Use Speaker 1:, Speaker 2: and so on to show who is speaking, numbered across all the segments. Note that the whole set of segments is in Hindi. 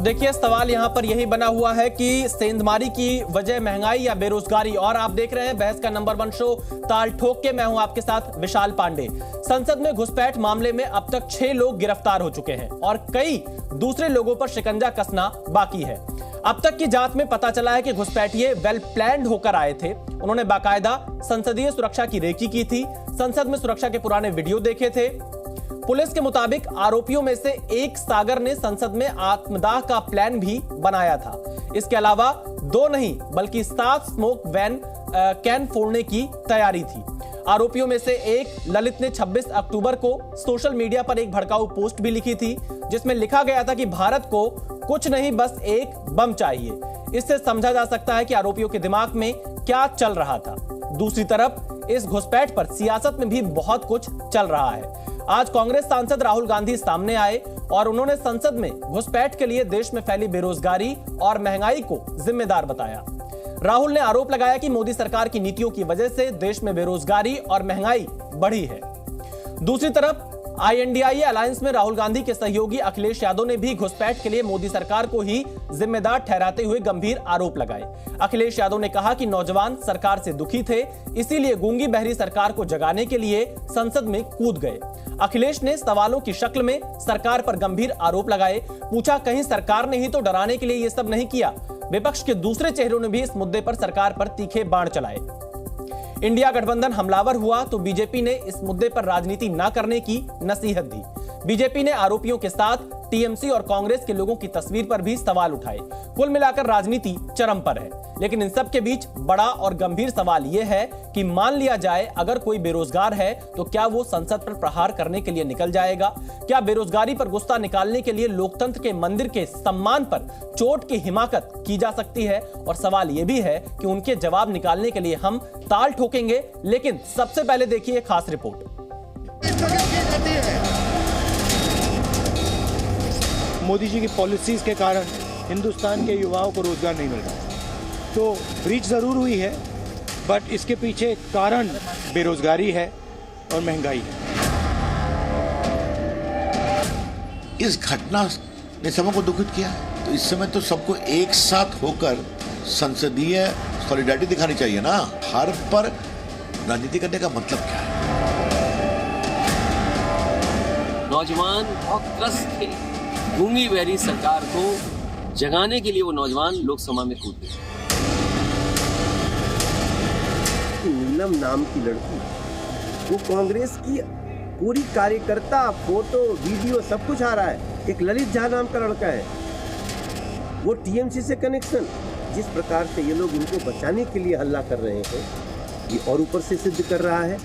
Speaker 1: देखिए सवाल यहां पर यही बना हुआ है कि सेंधमारी की वजह महंगाई या बेरोजगारी। और आप देख रहे हैं बहस का नंबर 1 शो ताल ठोक के। मैं हूं आपके साथ विशाल पांडे। संसद में घुसपैठ मामले में अब तक 6 लोग गिरफ्तार हो चुके हैं और कई दूसरे लोगों पर शिकंजा कसना बाकी है। अब तक की जांच में पता चला है कि घुसपैठिए वेल प्लान्ड होकर आए थे। उन्होंने बाकायदा संसदीय सुरक्षा की रेकी की थी, संसद में सुरक्षा के पुराने वीडियो देखे थे। पुलिस के मुताबिक आरोपियों में से एक सागर ने संसद में आत्मदाह का प्लान भी बनाया था। इसके अलावा 2 नहीं बल्कि 7 स्मोक वैन कैन फोड़ने की तैयारी थी। आरोपियों में से एक ललित ने 26 अक्टूबर को सोशल मीडिया पर एक भड़काऊ पोस्ट भी लिखी थी जिसमें लिखा गया था कि भारत को कुछ नहीं बस एक बम चाहिए। इससे समझा जा सकता है कि आरोपियों के दिमाग में क्या चल रहा था। दूसरी तरफ इस घुसपैठ पर सियासत में भी बहुत कुछ चल रहा है। आज कांग्रेस सांसद राहुल गांधी सामने आए और उन्होंने संसद में घुसपैठ के लिए देश में फैली बेरोजगारी और महंगाई को जिम्मेदार बताया। राहुल ने आरोप लगाया कि मोदी सरकार की नीतियों की वजह से देश में बेरोजगारी और महंगाई बढ़ी है। दूसरी तरफ INDIA अलायंस में राहुल गांधी के सहयोगी अखिलेश यादव ने भी घुसपैठ के लिए मोदी सरकार को ही जिम्मेदार ठहराते हुए गंभीर आरोप लगाए। अखिलेश यादव ने कहा कि नौजवान सरकार से दुखी थे, इसीलिए गूंगी बहरी सरकार को जगाने के लिए संसद में कूद गए। अखिलेश ने सवालों की शक्ल में सरकार पर गंभीर आरोप लगाए। पूछा कहीं सरकार ने ही तो डराने के लिए यह सब नहीं किया। विपक्ष के दूसरे चेहरों ने भी इस मुद्दे पर सरकार पर तीखे बाण चलाए। इंडिया गठबंधन हमलावर हुआ तो बीजेपी ने इस मुद्दे पर राजनीति न करने की नसीहत दी। बीजेपी ने आरोपियों के साथ टीएमसी और कांग्रेस के लोगों की तस्वीर पर भी सवाल उठाए। कुल मिलाकर राजनीति चरम पर है। लेकिन इन सब के बीच बड़ा और गंभीर सवाल यह है कि मान लिया जाए अगर कोई बेरोजगार है तो क्या वो संसद पर प्रहार करने के लिए निकल जाएगा? क्या बेरोजगारी पर गुस्सा निकालने के लिए लोकतंत्र के मंदिर के सम्मान पर चोट की हिमाकत की जा सकती है? और सवाल यह भी है कि उनके जवाब निकालने के लिए हम ताल ठोकेंगे। लेकिन सबसे पहले देखिए खास रिपोर्ट।
Speaker 2: मोदी जी की पॉलिसीज के कारण हिंदुस्तान के युवाओं को रोजगार नहीं मिल रहा। तो ब्रीच जरूर हुई है बट इसके पीछे कारण बेरोजगारी है और महंगाई है।
Speaker 3: इस घटना ने सबों को दुखित किया है, तो इस समय तो सबको एक साथ होकर संसदीय सॉलिडारिटी दिखानी चाहिए ना। हर पर राजनीति करने का मतलब क्या है?
Speaker 4: नौजवान बहुत त्रस्त थे। गूंगी बहरी सरकार को जगाने के लिए वो नौजवान लोकसभा में कूद गए।
Speaker 5: नीलम नाम की लड़की, वो कांग्रेस की पूरी कार्यकर्ता, फोटो वीडियो सब कुछ आ रहा है। एक ललित झा नाम का लड़का है, वो टीएमसी से कनेक्शन। जिस प्रकार से ये लोग इनको बचाने के लिए हल्ला कर रहे हैं, ये और ऊपर से सिद्ध कर रहा है।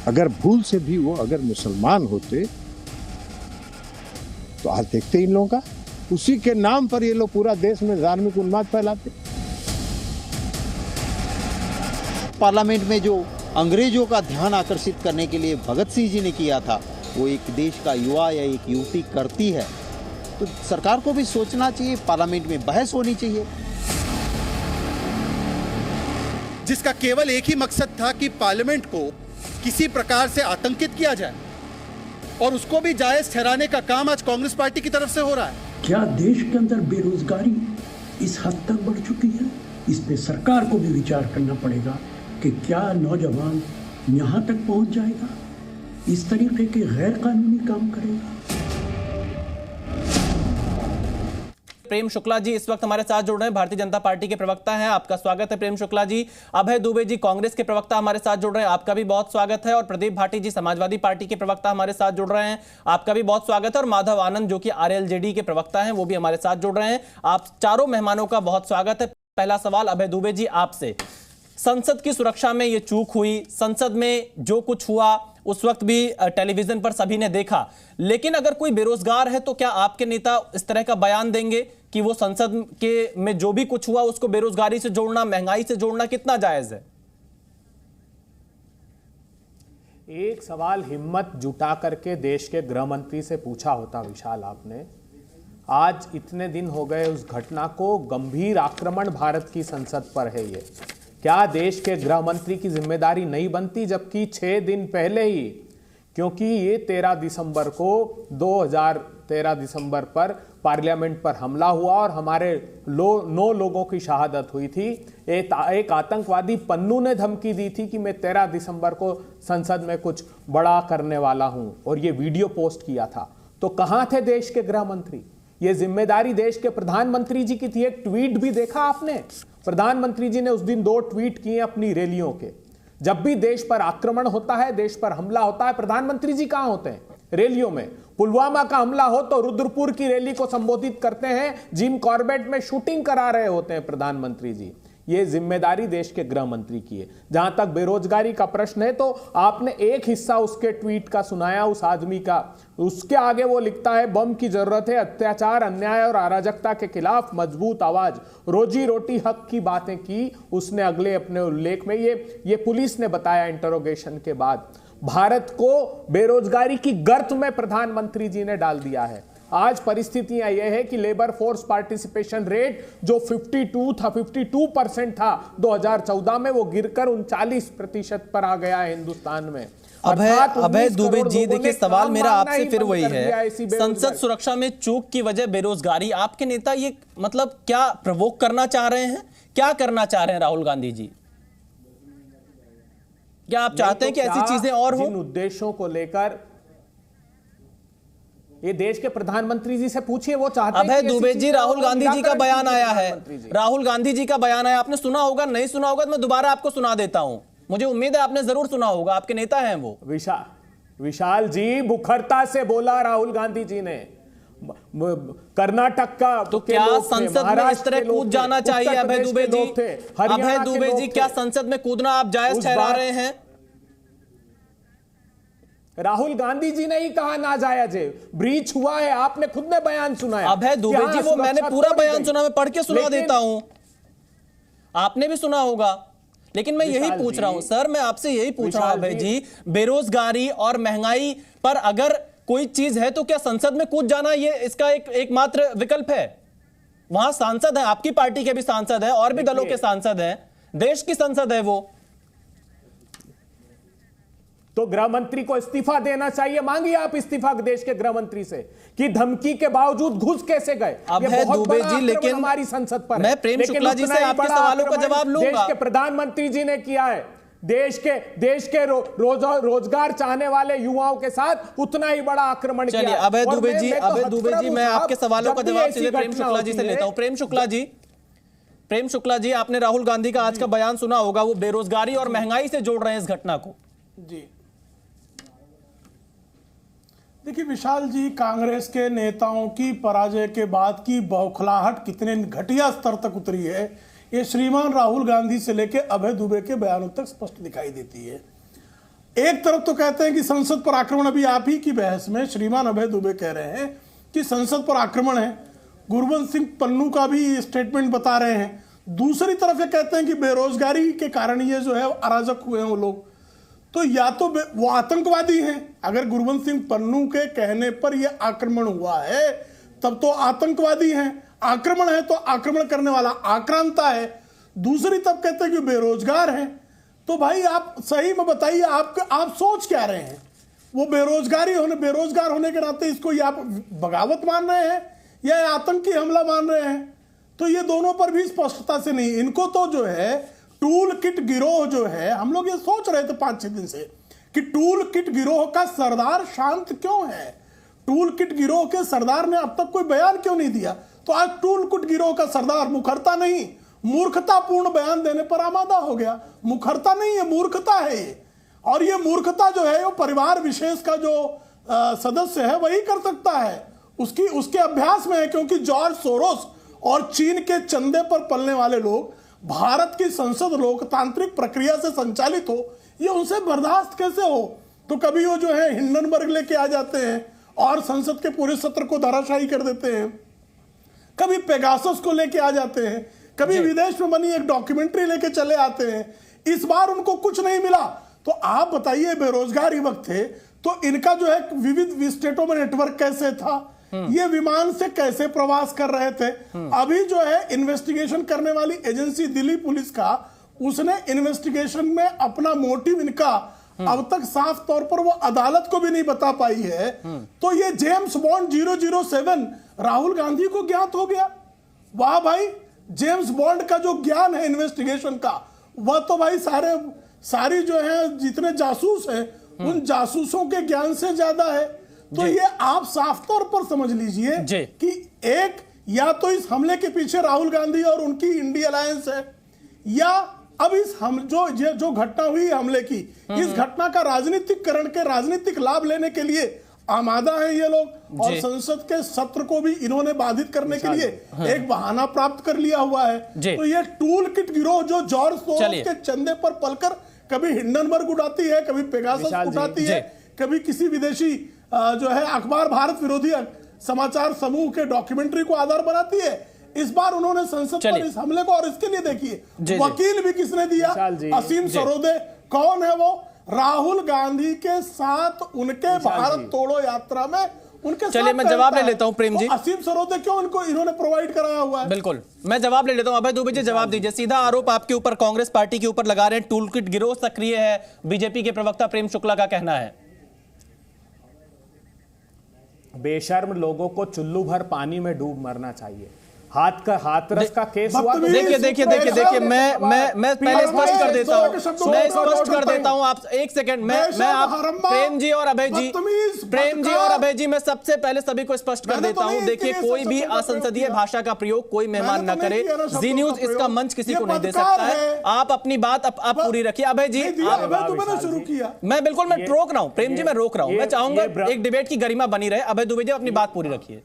Speaker 6: अगर भूल से भी वो अगर मुसलमान होते तो आज देखते इन लोगों का, उसी के नाम पर ये लोग पूरा देश में धार्मिक उन्माद फैलाते।
Speaker 7: पार्लियामेंट में जो अंग्रेजों का ध्यान आकर्षित करने के लिए भगत सिंह जी ने किया था, वो एक देश का युवा या एक युवती करती है तो सरकार को भी सोचना चाहिए, पार्लियामेंट में बहस होनी चाहिए।
Speaker 8: जिसका केवल एक ही मकसद था कि पार्लियामेंट को किसी प्रकार से आतंकित किया जाए और उसको भी जायज ठहराने का काम आज कांग्रेस पार्टी की तरफ से हो रहा है।
Speaker 9: क्या देश के अंदर बेरोजगारी इस हद तक बढ़ चुकी है? इस पे सरकार को भी विचार करना पड़ेगा कि क्या नौजवान यहाँ तक पहुँच जाएगा, इस तरीके के गैर कानूनी काम करेगा।
Speaker 1: प्रेम शुक्ला जी इस वक्त हमारे साथ जुड़ रहे हैं, भारतीय जनता पार्टी के प्रवक्ता हैं। आपका स्वागत है प्रेम शुक्ला जी। अभय दुबे जी कांग्रेस के प्रवक्ता हमारे साथ जुड़ रहे हैं, आपका भी बहुत स्वागत है। और प्रदीप भाटी जी समाजवादी पार्टी के प्रवक्ता हमारे साथ जुड़ रहे हैं, आपका भी बहुत स्वागत है। और माधव आनंद जो कि RLJD के प्रवक्ता हैं, वो भी हमारे साथ जुड़ रहे हैं। आप चारों मेहमानों का बहुत स्वागत है। पहला सवाल अभय दुबे जी आपसे, संसद की सुरक्षा में ये चूक हुई, संसद में जो कुछ हुआ उस वक्त भी टेलीविजन पर सभी ने देखा, लेकिन अगर कोई बेरोजगार है तो क्या आपके नेता इस तरह का बयान देंगे कि वो संसद के में जो भी कुछ हुआ उसको बेरोजगारी से जोड़ना, महंगाई से जोड़ना कितना जायज है?
Speaker 10: एक सवाल हिम्मत जुटा करके देश के गृह मंत्री से पूछा होता विशाल आपने। आज इतने दिन हो गए उस घटना को, गंभीर आक्रमण भारत की संसद पर है ये। क्या देश के गृह मंत्री की जिम्मेदारी नहीं बनती? जबकि 6 दिन पहले ही, क्योंकि ये 13 दिसंबर को 13 दिसंबर पर पार्लियामेंट पर हमला हुआ और हमारे 9 लोगों की शहादत हुई थी। एक आतंकवादी पन्नू ने धमकी दी थी कि मैं 13 दिसंबर को संसद में कुछ बड़ा करने वाला हूं और ये वीडियो पोस्ट किया था। तो कहां थे देश के गृह मंत्री? ये जिम्मेदारी देश के प्रधानमंत्री जी की थी। एक ट्वीट भी देखा आपने? प्रधानमंत्री जी ने उस दिन 2 ट्वीट किए अपनी रैलियों के। जब भी देश पर आक्रमण होता है, देश पर हमला होता है, प्रधानमंत्री जी कहां होते हैं? रैलियों में। पुलवामा का हमला हो तो रुद्रपुर की रैली को संबोधित करते हैं, जिम कॉर्बेट में शूटिंग करा रहे होते हैं प्रधानमंत्री जी। ये जिम्मेदारी देश के गृह मंत्री की है। जहां तक बेरोजगारी का प्रश्न है, तो आपने एक हिस्सा उसके ट्वीट का सुनाया उस आदमी का। उसके आगे वो लिखता है, बम की जरूरत है, अत्याचार, अन्याय और अराजकता के खिलाफ मजबूत आवाज, रोजी रोटी हक की बातें की उसने अगले अपने उल्लेख में। ये पुलिस ने बताया इंटरोगेशन के बाद। भारत को बेरोजगारी की गर्त में प्रधानमंत्री जी ने डाल दिया है। आज परिस्थितियां यह है कि लेबर फोर्स पार्टिसिपेशन रेट जो 52% था 2014 में, वो गिरकर 39% पर आ गया है हिंदुस्तान में।
Speaker 1: अभय दुबे जी, देखिए सवाल मेरा आपसे फिर वही है, संसद सुरक्षा में चूक की वजह बेरोजगारी। आपके नेता ये मतलब क्या प्रवोक करना चाह रहे हैं? क्या करना चाह रहे हैं राहुल गांधी जी? क्या आप चाहते हैं कि ऐसी चीजें और हो?
Speaker 10: जिन उद्देश्यों को लेकर ये देश के प्रधानमंत्री जी से पूछिए, वो चाहते हैं।
Speaker 1: अभय दुबे जी, राहुल गांधी जी का बयान आया है, राहुल गांधी जी का बयान आया, आपने सुना होगा, नहीं सुना होगा तो मैं दोबारा आपको सुना देता हूं। मुझे उम्मीद है आपने जरूर सुना होगा, आपके नेता हैं वो।
Speaker 10: विशाल जी, मुखरता से बोला राहुल गांधी जी ने। कर्नाटक का
Speaker 1: तो क्या संसद में इस तरह कूद जाना चाहिए अभय दुबे जी? अभय दुबे जी, क्या संसद में कूदना आप जायज ठहरा रहे हैं?
Speaker 10: राहुल गांधी जी ने ही कहा नाजायज है, ब्रीच हुआ है, आपने खुद ने बयान सुनाया।
Speaker 1: अभय दुबे जी, वो मैंने पूरा बयान सुना, मैं पढ़ के सुना देता हूं, आपने भी सुना होगा। लेकिन मैं यही पूछ रहा हूं सर, मैं आपसे यही पूछ रहा हूं अभय जी, बेरोजगारी और महंगाई पर अगर कोई चीज है तो क्या संसद में कूद जाना ये इसका एकमात्र विकल्प है? वहां सांसद है, आपकी पार्टी के भी सांसद है और भी दलों के सांसद हैं, देश की संसद है वो।
Speaker 10: तो गृह मंत्री को इस्तीफा देना चाहिए। मांगिए आप इस्तीफा देश के गृह मंत्री से कि धमकी के बावजूद घुस कैसे गए।
Speaker 1: अभय दुबे जी, लेकिन
Speaker 10: हमारी संसद पर
Speaker 1: मैं प्रेम शुक्ला जी से आपके सवालों का जवाब लूंगा।
Speaker 10: देश के प्रधानमंत्री जी ने किया है। देश के रोजगार चाहने वाले युवाओं के साथ उतना ही बड़ा आक्रमण किया।
Speaker 1: चलिए अभय दुबे जी, मैं आपके सवालों का जवाब सीधे प्रेम शुक्ला जी से लेता हूं। प्रेम शुक्ला जी, आपने राहुल गांधी का आज का बयान सुना होगा, वो बेरोजगारी और महंगाई से जोड़ रहे हैं इस घटना को।
Speaker 11: जी देखिए विशाल जी, कांग्रेस के नेताओं की पराजय के बाद की बौखलाहट कितने घटिया स्तर तक उतरी है, ये श्रीमान राहुल गांधी से लेकर अभय दुबे के बयानों तक स्पष्ट दिखाई देती है। एक तरफ तो कहते हैं कि संसद पर आक्रमण, अभी आप ही की बहस में श्रीमान अभय दुबे कह रहे हैं कि संसद पर आक्रमण है, गुरवंत सिंह पन्नू का भी स्टेटमेंट बता रहे हैं। दूसरी तरफ ये कहते हैं कि बेरोजगारी के कारण ये जो है अराजक हुए हैं वो लोग। तो या तो वो आतंकवादी हैं, अगर गुरवंत सिंह पन्नू के कहने पर यह आक्रमण हुआ है तब तो आतंकवादी हैं, आक्रमण है तो आक्रमण करने वाला आक्रांता है। दूसरी तरफ कहते हैं कि बेरोजगार हैं। तो भाई आप सही में बताइए, आप सोच क्या रहे हैं? वो बेरोजगार होने के नाते इसको या आप बगावत मान रहे हैं या आतंकी हमला मान रहे हैं? तो ये दोनों पर भी स्पष्टता से नहीं। इनको तो जो है टूल किट गिरोह जो है, हम लोग ये सोच रहे थे 5-6 दिन से कि टूल किट गिरोह का सरदार शांत क्यों है, टूल किट गिरोह के सरदार ने अब तक कोई बयान क्यों नहीं दिया। तो आज टूल किट गिरोह का सरदार मुखरता नहीं, मूर्खतापूर्ण बयान देने पर आमादा हो गया। मुखरता नहीं है, मूर्खता है ये। और ये मूर्खता जो है वो परिवार विशेष का जो सदस्य है वही कर सकता है, उसके अभ्यास में है। क्योंकि जॉर्ज सोरोस और चीन के चंदे पर पलने वाले लोग भारत की संसद लोकतांत्रिक प्रक्रिया से संचालित हो, ये उनसे बर्दाश्त कैसे हो। तो कभी वो जो है हिंडनबर्ग लेके आ जाते हैं और संसद के पूरे सत्र को धराशायी कर देते हैं, कभी पेगासस को लेके आ जाते हैं, कभी विदेश में बनी एक डॉक्यूमेंट्री लेके चले आते हैं। इस बार उनको कुछ नहीं मिला। तो आप बताइए, बेरोजगार युवक थे तो इनका जो है विविध स्टेटों में नेटवर्क कैसे था, ये विमान से कैसे प्रवास कर रहे थे। अभी जो है इन्वेस्टिगेशन करने वाली एजेंसी दिल्ली पुलिस का, उसने इन्वेस्टिगेशन में अपना मोटिव इनका अब तक साफ तौर पर वो अदालत को भी नहीं बता पाई है, तो ये जेम्स बॉन्ड 007 राहुल गांधी को ज्ञात हो गया। वाह भाई, जेम्स बॉन्ड का जो ज्ञान है इन्वेस्टिगेशन का, वह तो भाई सारी जो है जितने जासूस हैं उन जासूसों के ज्ञान से ज्यादा है। तो ये आप साफ तौर पर समझ लीजिए कि एक या तो इस हमले के पीछे राहुल गांधी और उनकी इंडिया अलायंस है, या अब इस जो घटना हुई हमले की, इस घटना का राजनीतिक लाभ लेने के लिए आमादा है ये लोग, और संसद के सत्र को भी इन्होंने बाधित करने के लिए एक बहाना प्राप्त कर लिया हुआ है। तो ये टूल किट गिरोह जो जॉर्ज सोरोस के चंदे पर पलकर कभी हिंडनबर्ग उड़ाती है, कभी पेगासस उड़ाती है, कभी किसी विदेशी जो है अखबार भारत विरोधी समाचार समूह के डॉक्यूमेंट्री को आधार बनाती है, इस बार उन्होंने संसद पर इस हमले को, और इसके लिए देखिए वकील भी किसने दिया, असीम सरोदे। कौन है वो? राहुल गांधी के साथ उनके भारत तोड़ो यात्रा में उनके साथ।
Speaker 1: चलिए मैं जवाब ले लेता हूं प्रेम जी।
Speaker 11: असीम सरोदे क्यों इन्होंने प्रोवाइड कराया हुआ है?
Speaker 1: बिल्कुल मैं जवाब ले लेता हूं। अभय दुबे जी जवाब दीजिए। सीधा आरोप आपके ऊपर कांग्रेस पार्टी के ऊपर लगा रहे हैं, टूल किट गिरोह सक्रिय है, बीजेपी के प्रवक्ता प्रेम शुक्ला का कहना है।
Speaker 10: बेशर्म लोगों को चुल्लू भर पानी में डूब मरना चाहिए। हाथरस का केस हुआ।
Speaker 1: देखिए मैं पहले स्पष्ट कर देता हूं, आप एक सेकंड, मैं आप प्रेम जी और अभय जी मैं सबसे पहले सभी को स्पष्ट कर देता हूं। देखिए कोई भी असंसदीय भाषा का प्रयोग कोई मेहमान न करे। जी न्यूज इसका मंच किसी को नहीं दे सकता है। आप अपनी बात आप पूरी रखिए। अभय जी
Speaker 11: शुरू किया,
Speaker 1: मैं बिल्कुल मैं रोक रहा हूं, प्रेम जी मैं रोक रहा हूं। मैं चाहूंगा एक डिबेट की गरिमा बनी रहे। अभय दुबे जी अपनी बात पूरी रखिए।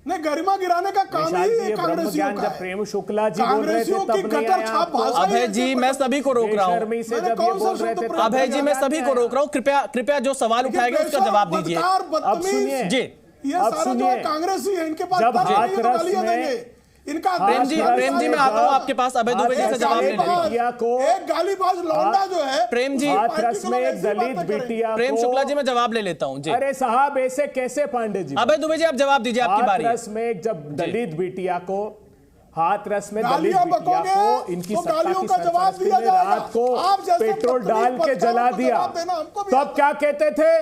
Speaker 11: नहीं, गरिमा गिराने का काम ही कांग्रेसियों का है।
Speaker 10: प्रेम शुक्ला जी बोल रहे थे तब नहीं आया।
Speaker 1: अभय जी मैं सभी को रोक रहा हूं। अभय जी मैं सभी को रोक रहा हूं। कृपया जो सवाल उठाएगा उसका जवाब दीजिए।
Speaker 10: अब सुनिए
Speaker 11: जी, ये सारे जो कांग्रेसी है इनके पास गालियां देंगे।
Speaker 1: प्रेम जी मैं आता हूं आपके पास अभय दुबे जी से जवाब लेने।
Speaker 11: एक गालीबाज लौंडा जो है
Speaker 1: प्रेम जी,
Speaker 10: हाथरस में एक दलित बिटिया,
Speaker 1: प्रेम शुक्ला जी मैं जवाब ले लेता हूं जी।
Speaker 10: अरे साहब ऐसे कैसे पांडे जी?
Speaker 1: अभय दुबे जी आप जवाब दीजिए, आपकी बारी।
Speaker 10: हाथरस में जब दलित बिटिया को हाथरस में दलित बिटिया को इनकी सत्ता की सरपरस्ती में रात को पेट्रोल डाल के जला दिया, तो अब क्या कहते थे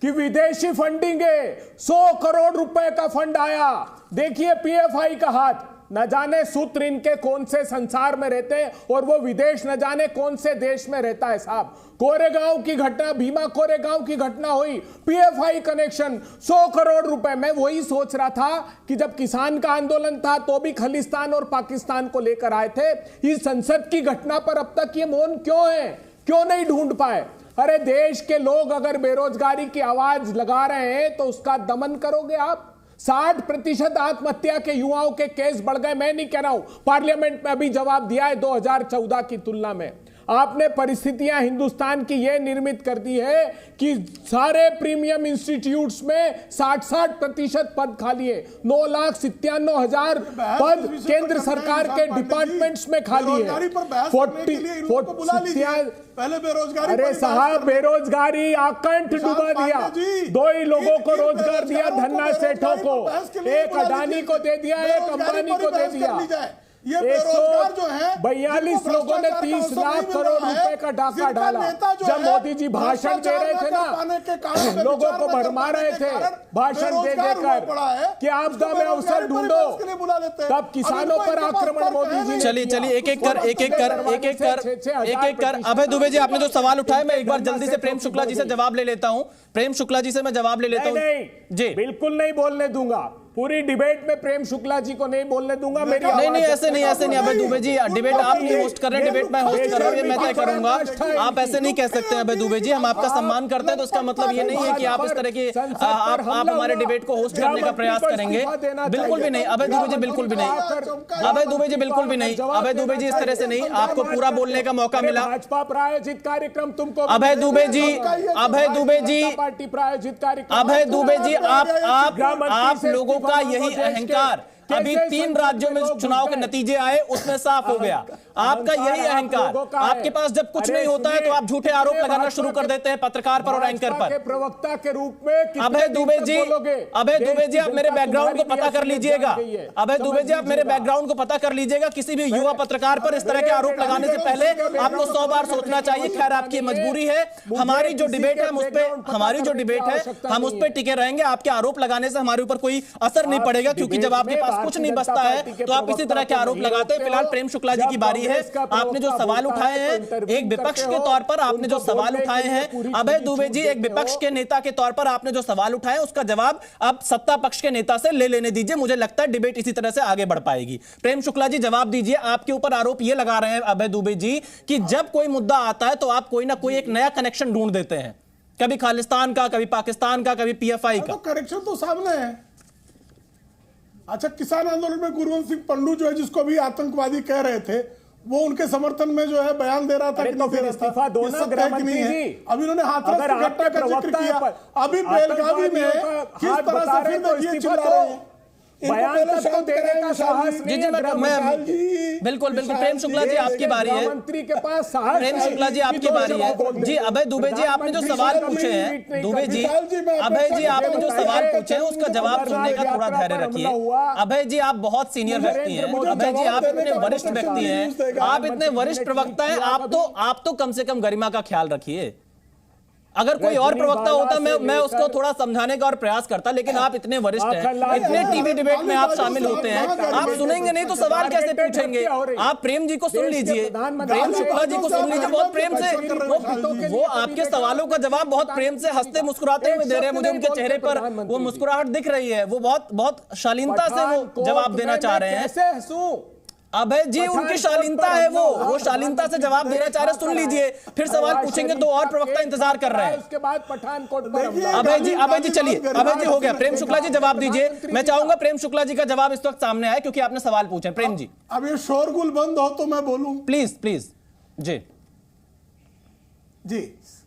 Speaker 10: कि विदेशी फंडिंग है, 100 करोड़ रुपए का फंड आया। देखिए पीएफआई का हाथ, न जाने सूत्र इनके कौन से संसार में रहते हैं और वो विदेश न जाने कौन से देश में रहता है। साहब कोरेगांव की घटना, भीमा कोरेगांव की घटना हुई, पीएफआई कनेक्शन 100 करोड़ रुपए। मैं वही सोच रहा था कि जब किसान का आंदोलन था तो भी खालिस्तान और पाकिस्तान को लेकर आए थे। इस संसद की घटना पर अब तक ये मौन क्यों है? क्यों नहीं ढूंढ पाए? अरे देश के लोग अगर बेरोजगारी की आवाज लगा रहे हैं तो उसका दमन करोगे आप? 60% आत्महत्या के युवाओं के केस बढ़ गए। मैं नहीं कह रहा हूं, पार्लियामेंट में अभी जवाब दिया है 2014 की तुलना में। आपने परिस्थितियां हिंदुस्तान की यह निर्मित कर दी है कि सारे प्रीमियम इंस्टीट्यूट्स में 60% पद खाली है। 9,97,000 पद केंद्र सरकार के डिपार्टमेंट्स में खाली है।
Speaker 11: पहले बेरोजगारी,
Speaker 10: अरे साहब बेरोजगारी आकंठ डुबा दिया। 2 ही लोगों को रोजगार दिया, धन्ना सेठों को, एक अडानी को दे दिया, एक अंबानी को दे दिया।
Speaker 11: ये बेरोजगार जो है
Speaker 10: 42 लोगों ने 30 लाख करोड़ रुपए का डाका डाला। जब मोदी जी भाषण दे रहे थे ना, लोगों को भरमा रहे थे भाषण दे देकर कि आपदा में अवसर ढूंढो, तब किसानों पर आक्रमण मोदी जी।
Speaker 1: चलिए एक एक कर अभय दुबे जी आपने जो सवाल उठाए, मैं एक बार जल्दी से प्रेम शुक्ला जी से जवाब ले लेता हूं। प्रेम शुक्ला जी से मैं जवाब ले लेता हूं।
Speaker 10: जी बिल्कुल नहीं बोलने दूंगा। पूरी डिबेट में प्रेम शुक्ला जी को नहीं बोलने दूंगा। मेरी
Speaker 1: नहीं ऐसे नहीं अभय दुबे जी, डिबेट आप नहीं होस्ट कर रहे हैं, डिबेट मैं होस्ट कर रहा हूं, ये मैं तय करूंगा। आप ऐसे नहीं कह सकते अभय दुबे जी, हम आपका सम्मान करते हैं, तो इसका मतलब ये नहीं है कि आप इस तरह की आप हमारे डिबेट को होस्ट करने का प्रयास करेंगे। बिल्कुल भी नहीं अभय दुबे जी, बिल्कुल भी नहीं अभय दुबे जी, बिल्कुल भी नहीं अभय दुबे जी, इस तरह से नहीं। आपको पूरा बोलने का मौका मिला।
Speaker 10: भाजपा प्रायोजित कार्यक्रम तुमको,
Speaker 1: अभय दुबे जी,
Speaker 10: पार्टी प्रायोजित कार्यक्रम,
Speaker 1: अभय दुबे जी, आप लोगों का यही अहंकार, अभी 3 राज्यों में चुनाव के नतीजे आए उसमें साफ हो गया। आपका यही अहंकार। आपके पास जब कुछ नहीं होता है तो आप झूठे आरोप लगाना शुरू कर देते हैं पत्रकार पर और एंकर पर।
Speaker 10: प्रवक्ता के रूप में
Speaker 1: अभय दुबे जी, आप मेरे बैकग्राउंड को पता कर लीजिएगा। अभय दुबे जी, आप मेरे बैकग्राउंड को पता कर लीजिएगा। किसी भी युवा पत्रकार पर इस तरह के आरोप लगाने से पहले आपको 100 बार सोचना चाहिए। खैर, आपकी मजबूरी है। हमारी जो डिबेट है हम उस पर टिके रहेंगे। आपके आरोप लगाने से हमारे ऊपर कोई असर नहीं पड़ेगा, क्योंकि जब आपके पास कुछ नहीं बचता है तो आप इसी तरह के आरोप लगाते हैं। फिलहाल प्रेम शुक्ला जी की बारी है। आपने जो सवाल उठाए हैं एक विपक्ष के तौर पर, आपने जो सवाल उठाए हैं अभय दुबे जी, एक विपक्ष के नेता के तौर पर आपने जो सवाल उठाए उसका जवाब आप सत्ता पक्ष के नेता से ले लेने दीजिए। मुझे लगता है डिबेट इसी तरह से आगे बढ़ पाएगी। प्रेम शुक्ला जी, जवाब दीजिए। आपके ऊपर आरोप यह लगा रहे हैं अभय दुबे जी कि जब कोई मुद्दा आता है तो आप कोई ना कोई एक नया कनेक्शन ढूंढ देते हैं, कभी खालिस्तान का, कभी पाकिस्तान का, कभी पीएफआई का।
Speaker 11: कनेक्शन तो सामने है। अच्छा, किसान आंदोलन में गुरवंत सिंह पंडू जो है, जिसको भी आतंकवादी कह रहे थे, वो उनके समर्थन में जो है बयान दे रहा था कि
Speaker 10: तो इस्तीफा दो ना गृहमंत्री जी।
Speaker 11: अभी उन्होंने हाथरस की घटना का जिक्र किया। अभी बेलगावी में किस तरह से फिर देखिए चिल्ला रहे हैं।
Speaker 10: बयान तक तो देने का साहस नहीं है।
Speaker 1: बिल्कुल प्रेम शुक्ला जी, आपकी बारी है।
Speaker 10: मंत्री के पास साहस।
Speaker 1: प्रेम शुक्ला जी, आपकी बारी है। जी अभय दुबे जी, आपने जो सवाल पूछे हैं, दुबे जी, अभय जी, आपने जो सवाल पूछे हैं उसका जवाब सुनने का थोड़ा धैर्य रखिए। अभय जी, आप बहुत सीनियर व्यक्ति हैं। अभय जी, आप इतने वरिष्ठ व्यक्ति हैं, आप इतने वरिष्ठ प्रवक्ता हैं, आप तो कम से कम गरिमा का ख्याल रखिए। अगर कोई और प्रवक्ता होता मैं उसको थोड़ा समझाने का और प्रयास करता, लेकिन आप इतने वरिष्ठ हैं, इतने टीवी डिबेट में आप शामिल होते हैं, आप सुनेंगे नहीं तो सवाल कैसे पूछेंगे? आप प्रेम जी को सुन लीजिए, प्रेम शुक्ला जी को सुन लीजिए। बहुत प्रेम से वो आपके सवालों का जवाब बहुत प्रेम से हंसते मुस्कुराते हुए दे रहे हैं। मुझे उनके चेहरे पर वो मुस्कुराहट दिख रही है। वो बहुत शालीनता से वो जवाब देना चाह रहे हैं। अभय जी, उनकी शालीनता है, वो शालीनता से जवाब देना चाह रहे हैं। सुन लीजिए, फिर सवाल पूछेंगे तो और प्रवक्ता इंतजार कर रहे हैं।
Speaker 10: उसके बाद पठानकोट पर
Speaker 1: अभय जी चलिए, अभय जी हो गया। प्रेम शुक्ला जी जवाब दीजिए। मैं चाहूंगा प्रेम शुक्ला जी का जवाब इस वक्त सामने आए, क्योंकि आपने सवाल पूछे। प्रेम जी,
Speaker 11: अब ये शोरगुल बंद हो तो मैं बोलूं,
Speaker 1: प्लीज जी।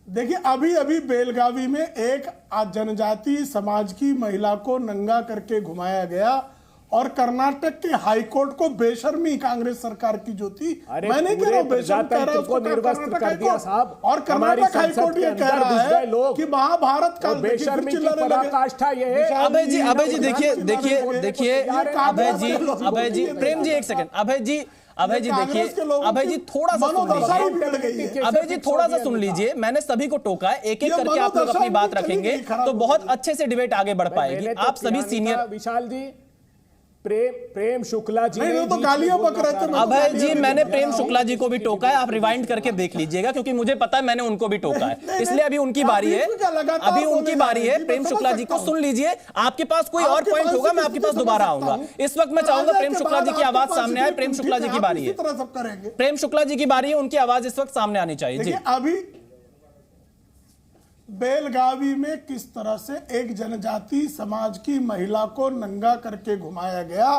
Speaker 11: देखिए, अभी बेलगावी में एक जनजातीय समाज की महिला को नंगा करके घुमाया गया और कर्नाटक के हाईकोर्ट को बेशर्मी कांग्रेस सरकार की जो थी, मैं नहीं कह रहा हूं बेशर्म कह रहा हूं, उसको
Speaker 10: निर्वस्त्र कर दिया साहब।
Speaker 11: और कर्नाटक हाईकोर्ट ये कह रहा है कि महाभारत का
Speaker 10: बेशर्मी की पराकाष्ठा ये है।
Speaker 1: अभय जी देखिए अभय जी, प्रेम जी एक सेकंड। अभय जी देखिए, अभय जी थोड़ा सा सुन लीजिए। अभय जी थोड़ा सा सुन लीजिए। मैंने सभी को टोका है, एक एक करके आप लोग अपनी बात रखेंगे तो बहुत अच्छे से डिबेट आगे बढ़ पाएगी। आप सभी सीनियर।
Speaker 10: विशाल जी, प्रेम शुक्ला जी
Speaker 11: तो गालियां बक रहे थे।
Speaker 1: अभय जी, मैंने प्रेम शुक्ला जी को भी टोका है, आप रिवाइंड करके देख लीजिएगा, क्योंकि मुझे पता है मैंने उनको भी टोका है। इसलिए अभी उनकी बारी है, प्रेम शुक्ला जी को सुन लीजिए। आपके पास कोई और पॉइंट होगा, मैं आपके पास दोबारा आऊंगा। इस वक्त मैं चाहूंगा प्रेम शुक्ला जी की आवाज सामने आए। प्रेम शुक्ला जी की बारी है, प्रेम शुक्ला जी की बारी है, उनकी आवाज इस वक्त सामने आनी चाहिए। जी,
Speaker 11: अभी बेलगावी में किस तरह से एक जनजातीय समाज की महिला को नंगा करके घुमाया गया,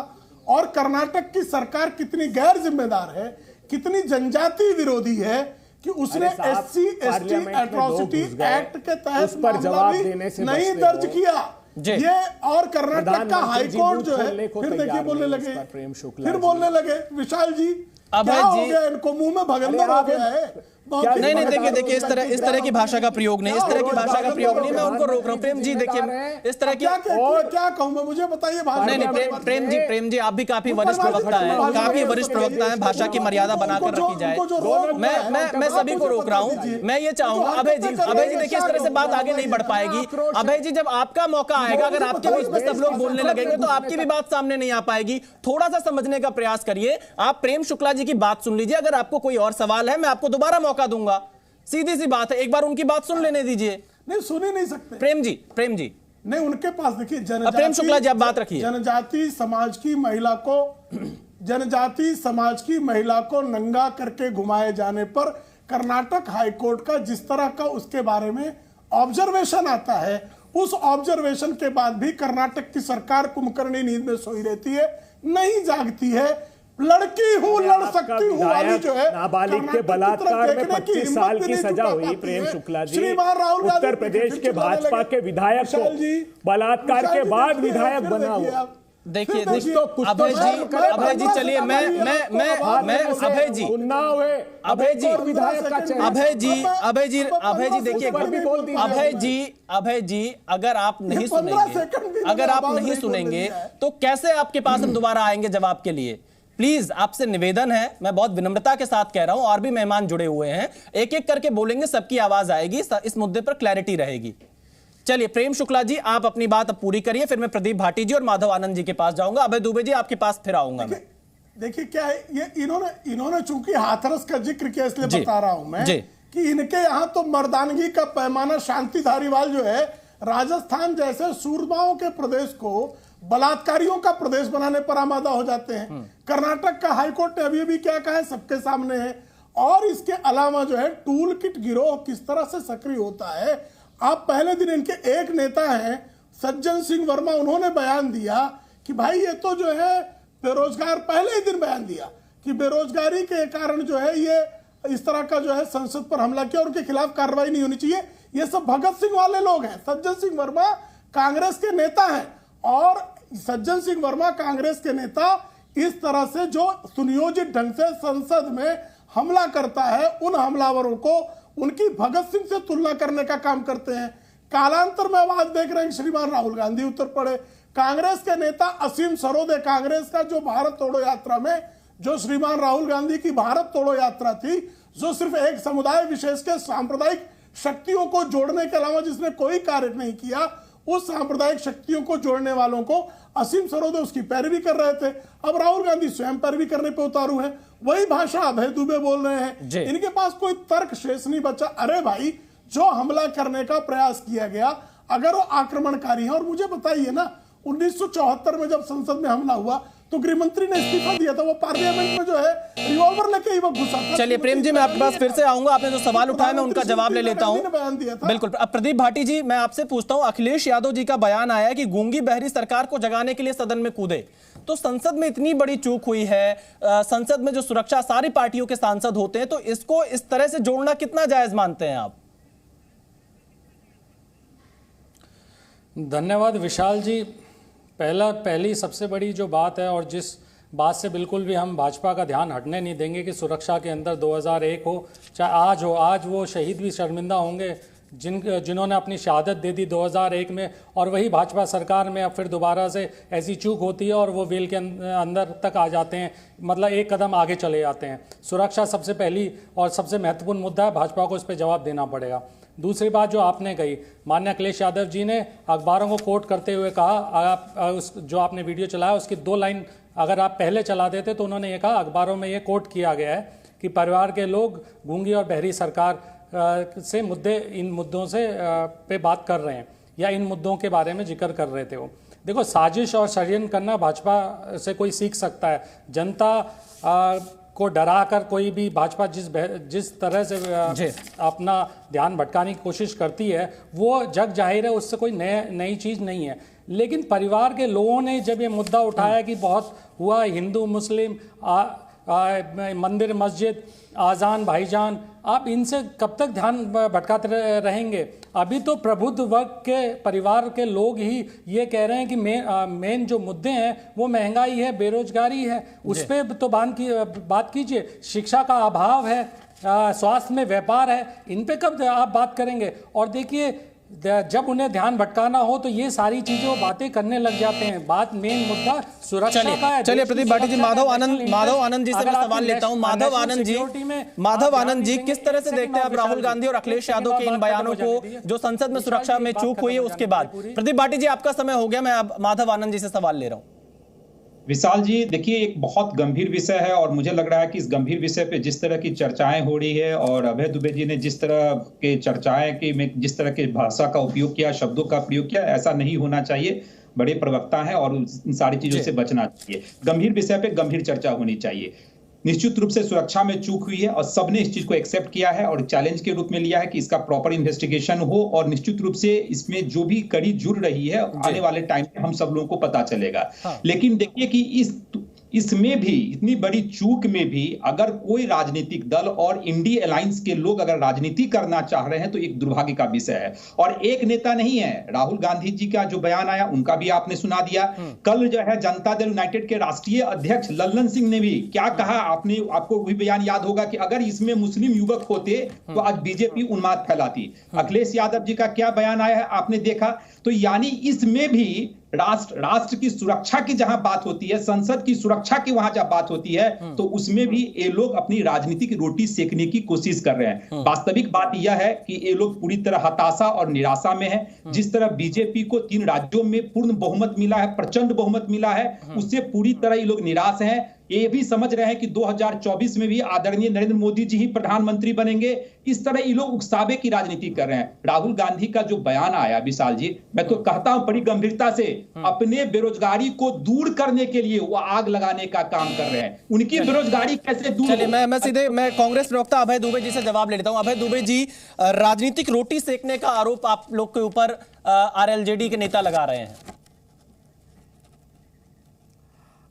Speaker 11: और कर्नाटक की सरकार कितनी गैर जिम्मेदार है, कितनी जनजातीय विरोधी है कि उसने SC ST एट्रोसिटी एक्ट के तहत मामला भी नहीं दर्ज किया। ये और कर्नाटक का हाईकोर्ट जो है फिर देखिए बोलने लगे, फिर बोलने लगे। विशाल जी, क्या हो गया इनको? मुंह में भगंदर हो गया है।
Speaker 1: नहीं देखिए, इस तरह की भाषा का प्रयोग नहीं, मैं उनको रोक रहा हूं। प्रेम जी देखिए, इस तरह की
Speaker 11: क्या कहूं मैं, मुझे बताइए।
Speaker 1: प्रेम जी आप भी काफी वरिष्ठ प्रवक्ता हैं, भाषा की मर्यादा बनाकर रखी जाए। मैं सभी को रोक रहा हूं। मैं ये चाहूंगा अभय जी देखिए, इस तरह से बात आगे नहीं बढ़ पाएगी। अभय जी, जब आपका मौका आएगा, अगर आपके बीच में सब लोग बोलने लगेंगे तो आपकी भी बात सामने नहीं आ पाएगी। थोड़ा सा समझने का प्रयास करिए। आप प्रेम शुक्ला जी की बात सुन लीजिए। अगर आपको कोई और सवाल है, मैं आपको दोबारा मौका दूंगा। सीधी सी बात है, एक बार उनकी बात सुन लेने दीजिए।
Speaker 11: नहीं, सुन ही नहीं सकते।
Speaker 1: प्रेम जी
Speaker 11: नहीं, उनके पास देखिए,
Speaker 1: प्रेम शुक्ला जी आप बात रखिए।
Speaker 11: जनजातीय समाज की महिला को नंगा करके घुमाए जाने पर कर्नाटक हाईकोर्ट का जिस तरह का उसके बारे में ऑब्जर्वेशन आता है, उस ऑब्जर्वेशन के बाद भी कर्नाटक की सरकार कुंभकर्णी नींद में सोई रहती है, नहीं जागती है। लड़की हूं, लड़ सकती हूं वाली जो है,
Speaker 10: नाबालिग के बलात्कार में 25 साल की सजा हुई। प्रेम शुक्ला जी, उत्तर प्रदेश के भाजपा के विधायक को बलात्कार के बाद विधायक बना हुआ।
Speaker 1: देखिए
Speaker 11: फिर
Speaker 1: अभय जी चलिए मैं अभय जी देखिए अभय जी अगर आप नहीं सुनेंगे तो कैसे आपके पास हम दोबारा आएंगे जवाब के लिए? प्लीज आपसे निवेदन है, मैं बहुत विनम्रता के साथ कह रहा हूं, और भी मेहमान जुड़े हुए हैं, एक एक करके बोलेंगे, सबकी आवाज आएगी, इस मुद्दे पर क्लैरिटी रहेगी। चलिए प्रेम शुक्ला जी आप अपनी बात अब पूरी करिए, फिर मैं प्रदीप भाटी जी और माधव आनंद जी के पास जाऊंगा। अभय दुबे जी आपके पास फिर आऊंगा।
Speaker 11: देखिए क्या है, ये इन्होंने चूंकि हाथरस का जिक्र किया इसलिए बता रहा हूं मैं कि इनके यहां तो मर्दानगी का पैमाना शांति धारीवाल जो है राजस्थान जैसे सूरमाओं के प्रदेश को बलात्कारियों का प्रदेश बनाने पर आमादा हो जाते हैं। कर्नाटक का हाईकोर्ट ने अभी क्या कहा है सबके सामने है। और इसके अलावा जो है टूल किट गिरोह किस तरह से सक्रिय होता है। आप पहले दिन इनके एक नेता हैं सज्जन सिंह वर्मा, उन्होंने बयान दिया कि भाई ये तो जो है बेरोजगार, पहले ही दिन बयान दिया कि बेरोजगारी के कारण जो है ये इस तरह का जो है संसद पर हमला किया और उनके खिलाफ कार्रवाई नहीं होनी चाहिए। ये सब भगत सिंह वाले लोग हैं। सज्जन सिंह वर्मा कांग्रेस के नेता हैं और सज्जन सिंह वर्मा कांग्रेस के नेता इस तरह से जो सुनियोजित ढंग से संसद में हमला करता है, उन हमलावरों को उनकी भगत सिंह से तुलना करने का काम करते हैं। कालांतर में आवाज देख रहे हैं श्रीमान राहुल गांधी उतर पड़े। कांग्रेस के नेता असीम सरोदे, कांग्रेस का जो भारत तोड़ो यात्रा में जो श्रीमान राहुल गांधी की भारत तोड़ो यात्रा थी, जो सिर्फ एक समुदाय विशेष के सांप्रदायिक शक्तियों को जोड़ने के अलावा जिसने कोई कार्य नहीं किया, उस सांप्रदायिक शक्तियों को जोड़ने वालों को असीम सरोदे उसकी पैरवी कर रहे थे। अब राहुल गांधी स्वयं पैरवी करने पे उतारू है। वही भाषा अभय दुबे बोल रहे हैं। इनके पास कोई तर्क शेष नहीं बचा। अरे भाई, जो हमला करने का प्रयास किया गया अगर वो आक्रमणकारी है, और मुझे बताइए ना 1974 में जब संसद में हमला हुआ तो गृहमंत्री ने इस्तीफा दिया था, वो पार्लियामेंट में जो है रिवॉल्वर लेके ही वो घुसा था।
Speaker 1: चलिए प्रेम जी मैं आपके पास फिर से आऊंगा, आपने जो सवाल उठाया मैं उनका जवाब ले लेता हूं। बिल्कुल। अब प्रदीप भाटी जी मैं आपसे पूछता हूं, अखिलेश यादव जी का बयान आया कि गूंगी बहरी सरकार को जगाने के लिए सदन में कूदे, तो संसद में इतनी बड़ी चूक हुई है, संसद में जो सुरक्षा सारी पार्टियों के सांसद होते हैं, तो इसको इस तरह से जोड़ना कितना जायज मानते हैं आप?
Speaker 12: धन्यवाद विशाल जी। पहली सबसे बड़ी जो बात है और जिस बात से बिल्कुल भी हम भाजपा का ध्यान हटने नहीं देंगे कि सुरक्षा के अंदर 2001 हो चाहे आज हो, आज वो शहीद भी शर्मिंदा होंगे जिन्होंने अपनी शहादत दे दी 2001 में, और वही भाजपा सरकार में अब फिर दोबारा से ऐसी चूक होती है और वो वेल के अंदर तक आ जाते हैं, मतलब एक कदम आगे चले जाते हैं। सुरक्षा सबसे पहली और सबसे महत्वपूर्ण मुद्दा है, भाजपा को इस पर जवाब देना पड़ेगा। दूसरी बात जो आपने कही, माननीय अखिलेश यादव जी ने अखबारों को कोट करते हुए कहा, जो आपने वीडियो चलाया उसकी 2 लाइन अगर आप पहले चला देते तो उन्होंने ये कहा, अखबारों में ये कोट किया गया है कि परिवार के लोग गूंगी और बहरी सरकार से इन मुद्दों से पे बात कर रहे हैं या इन मुद्दों के बारे में जिक्र कर रहे थे वो। देखो, साजिश और षड्यंत्र करना भाजपा से कोई सीख सकता है। जनता को डरा कर कोई भी भाजपा जिस तरह से अपना ध्यान भटकाने की कोशिश करती है वो जग जाहिर है, उससे कोई नई चीज़ नहीं है। लेकिन परिवार के लोगों ने जब ये मुद्दा उठाया कि बहुत हुआ हिंदू मुस्लिम मंदिर मस्जिद आज़ान भाईजान, आप इनसे कब तक ध्यान भटकाते रहेंगे? अभी तो प्रबुद्ध वर्ग के परिवार के लोग ही ये कह रहे हैं कि मेन जो मुद्दे हैं वो महंगाई है, बेरोजगारी है, उस पर तो बात कीजिए। शिक्षा का अभाव है, स्वास्थ्य में व्यापार है, इन पे कब आप बात करेंगे? और देखिए, जब उन्हें ध्यान भटकाना हो तो ये सारी चीजें बातें करने लग जाते हैं। बात मेन मुद्दा सुरक्षा का है।
Speaker 1: चलिए प्रदीप भाटी जी, माधव आनंद जी से मैं सवाल लेता हूं। माधव आनंद जी किस तरह से देखते हैं आप राहुल गांधी और अखिलेश यादव के इन बयानों को, जो संसद में सुरक्षा में चूक हुई है उसके बाद? प्रदीप भाटी जी आपका समय हो गया, मैं अब माधव आनंद जी से सवाल ले रहा हूं।
Speaker 13: विशाल जी, देखिए एक बहुत गंभीर विषय है और मुझे लग रहा है कि इस गंभीर विषय पे जिस तरह की चर्चाएं हो रही है और अभय दुबे जी ने जिस तरह के चर्चाएं की में जिस तरह के भाषा का उपयोग किया, शब्दों का प्रयोग किया, ऐसा नहीं होना चाहिए। बड़े प्रवक्ता हैं और इन सारी चीजों से बचना चाहिए। गंभीर विषय पे गंभीर चर्चा होनी चाहिए। निश्चित रूप से सुरक्षा में चूक हुई है और सबने इस चीज को एक्सेप्ट किया है और चैलेंज के रूप में लिया है कि इसका प्रॉपर इन्वेस्टिगेशन हो और निश्चित रूप से इसमें जो भी कड़ी जुड़ रही है आने वाले टाइम में हम सब लोगों को पता चलेगा। लेकिन देखिए कि इसमें भी, इतनी बड़ी चूक में भी अगर कोई राजनीतिक दल और इंडी अलायंस के लोग अगर राजनीति करना चाह रहे हैं तो एक दुर्भाग्य का विषय है। और एक नेता नहीं है, राहुल गांधी जी का जो बयान आया उनका भी आपने सुना दिया। कल जो है जनता दल यूनाइटेड के राष्ट्रीय अध्यक्ष लल्लन सिंह ने भी क्या कहा, आपको भी बयान याद होगा कि अगर इसमें मुस्लिम युवक होते तो आज बीजेपी उन्माद फैलाती। अखिलेश यादव जी का क्या बयान आया है आपने देखा। तो यानी इसमें भी राष्ट्र की सुरक्षा की जहां बात होती है, संसद की सुरक्षा की वहां जब बात होती है, तो उसमें भी ये लोग अपनी राजनीति की रोटी सेकने की कोशिश कर रहे हैं। वास्तविक बात यह है कि ये लोग पूरी तरह हताशा और निराशा में है। जिस तरह बीजेपी को 3 राज्यों में पूर्ण बहुमत मिला है, प्रचंड बहुमत मिला है, उससे पूरी तरह ये लोग निराश हैं। ये भी समझ रहे हैं कि 2024 में भी आदरणीय नरेंद्र मोदी जी ही प्रधानमंत्री बनेंगे। इस तरह ये लोग उकसावे की राजनीति कर रहे हैं। राहुल गांधी का जो बयान आया विशाल जी, मैं तो कहता हूं बड़ी गंभीरता से अपने बेरोजगारी को दूर करने के लिए वो आग लगाने का काम कर रहे हैं। उनकी बेरोजगारी कैसे दूर?
Speaker 1: चलिए मैं सीधे कांग्रेस प्रवक्ता अभय दुबे जी से जवाब ले लेता हूं। अभय दुबे जी, राजनीतिक रोटी सेकने का आरोप आप लोग के ऊपर आरएलजेडी के नेता लगा रहे हैं।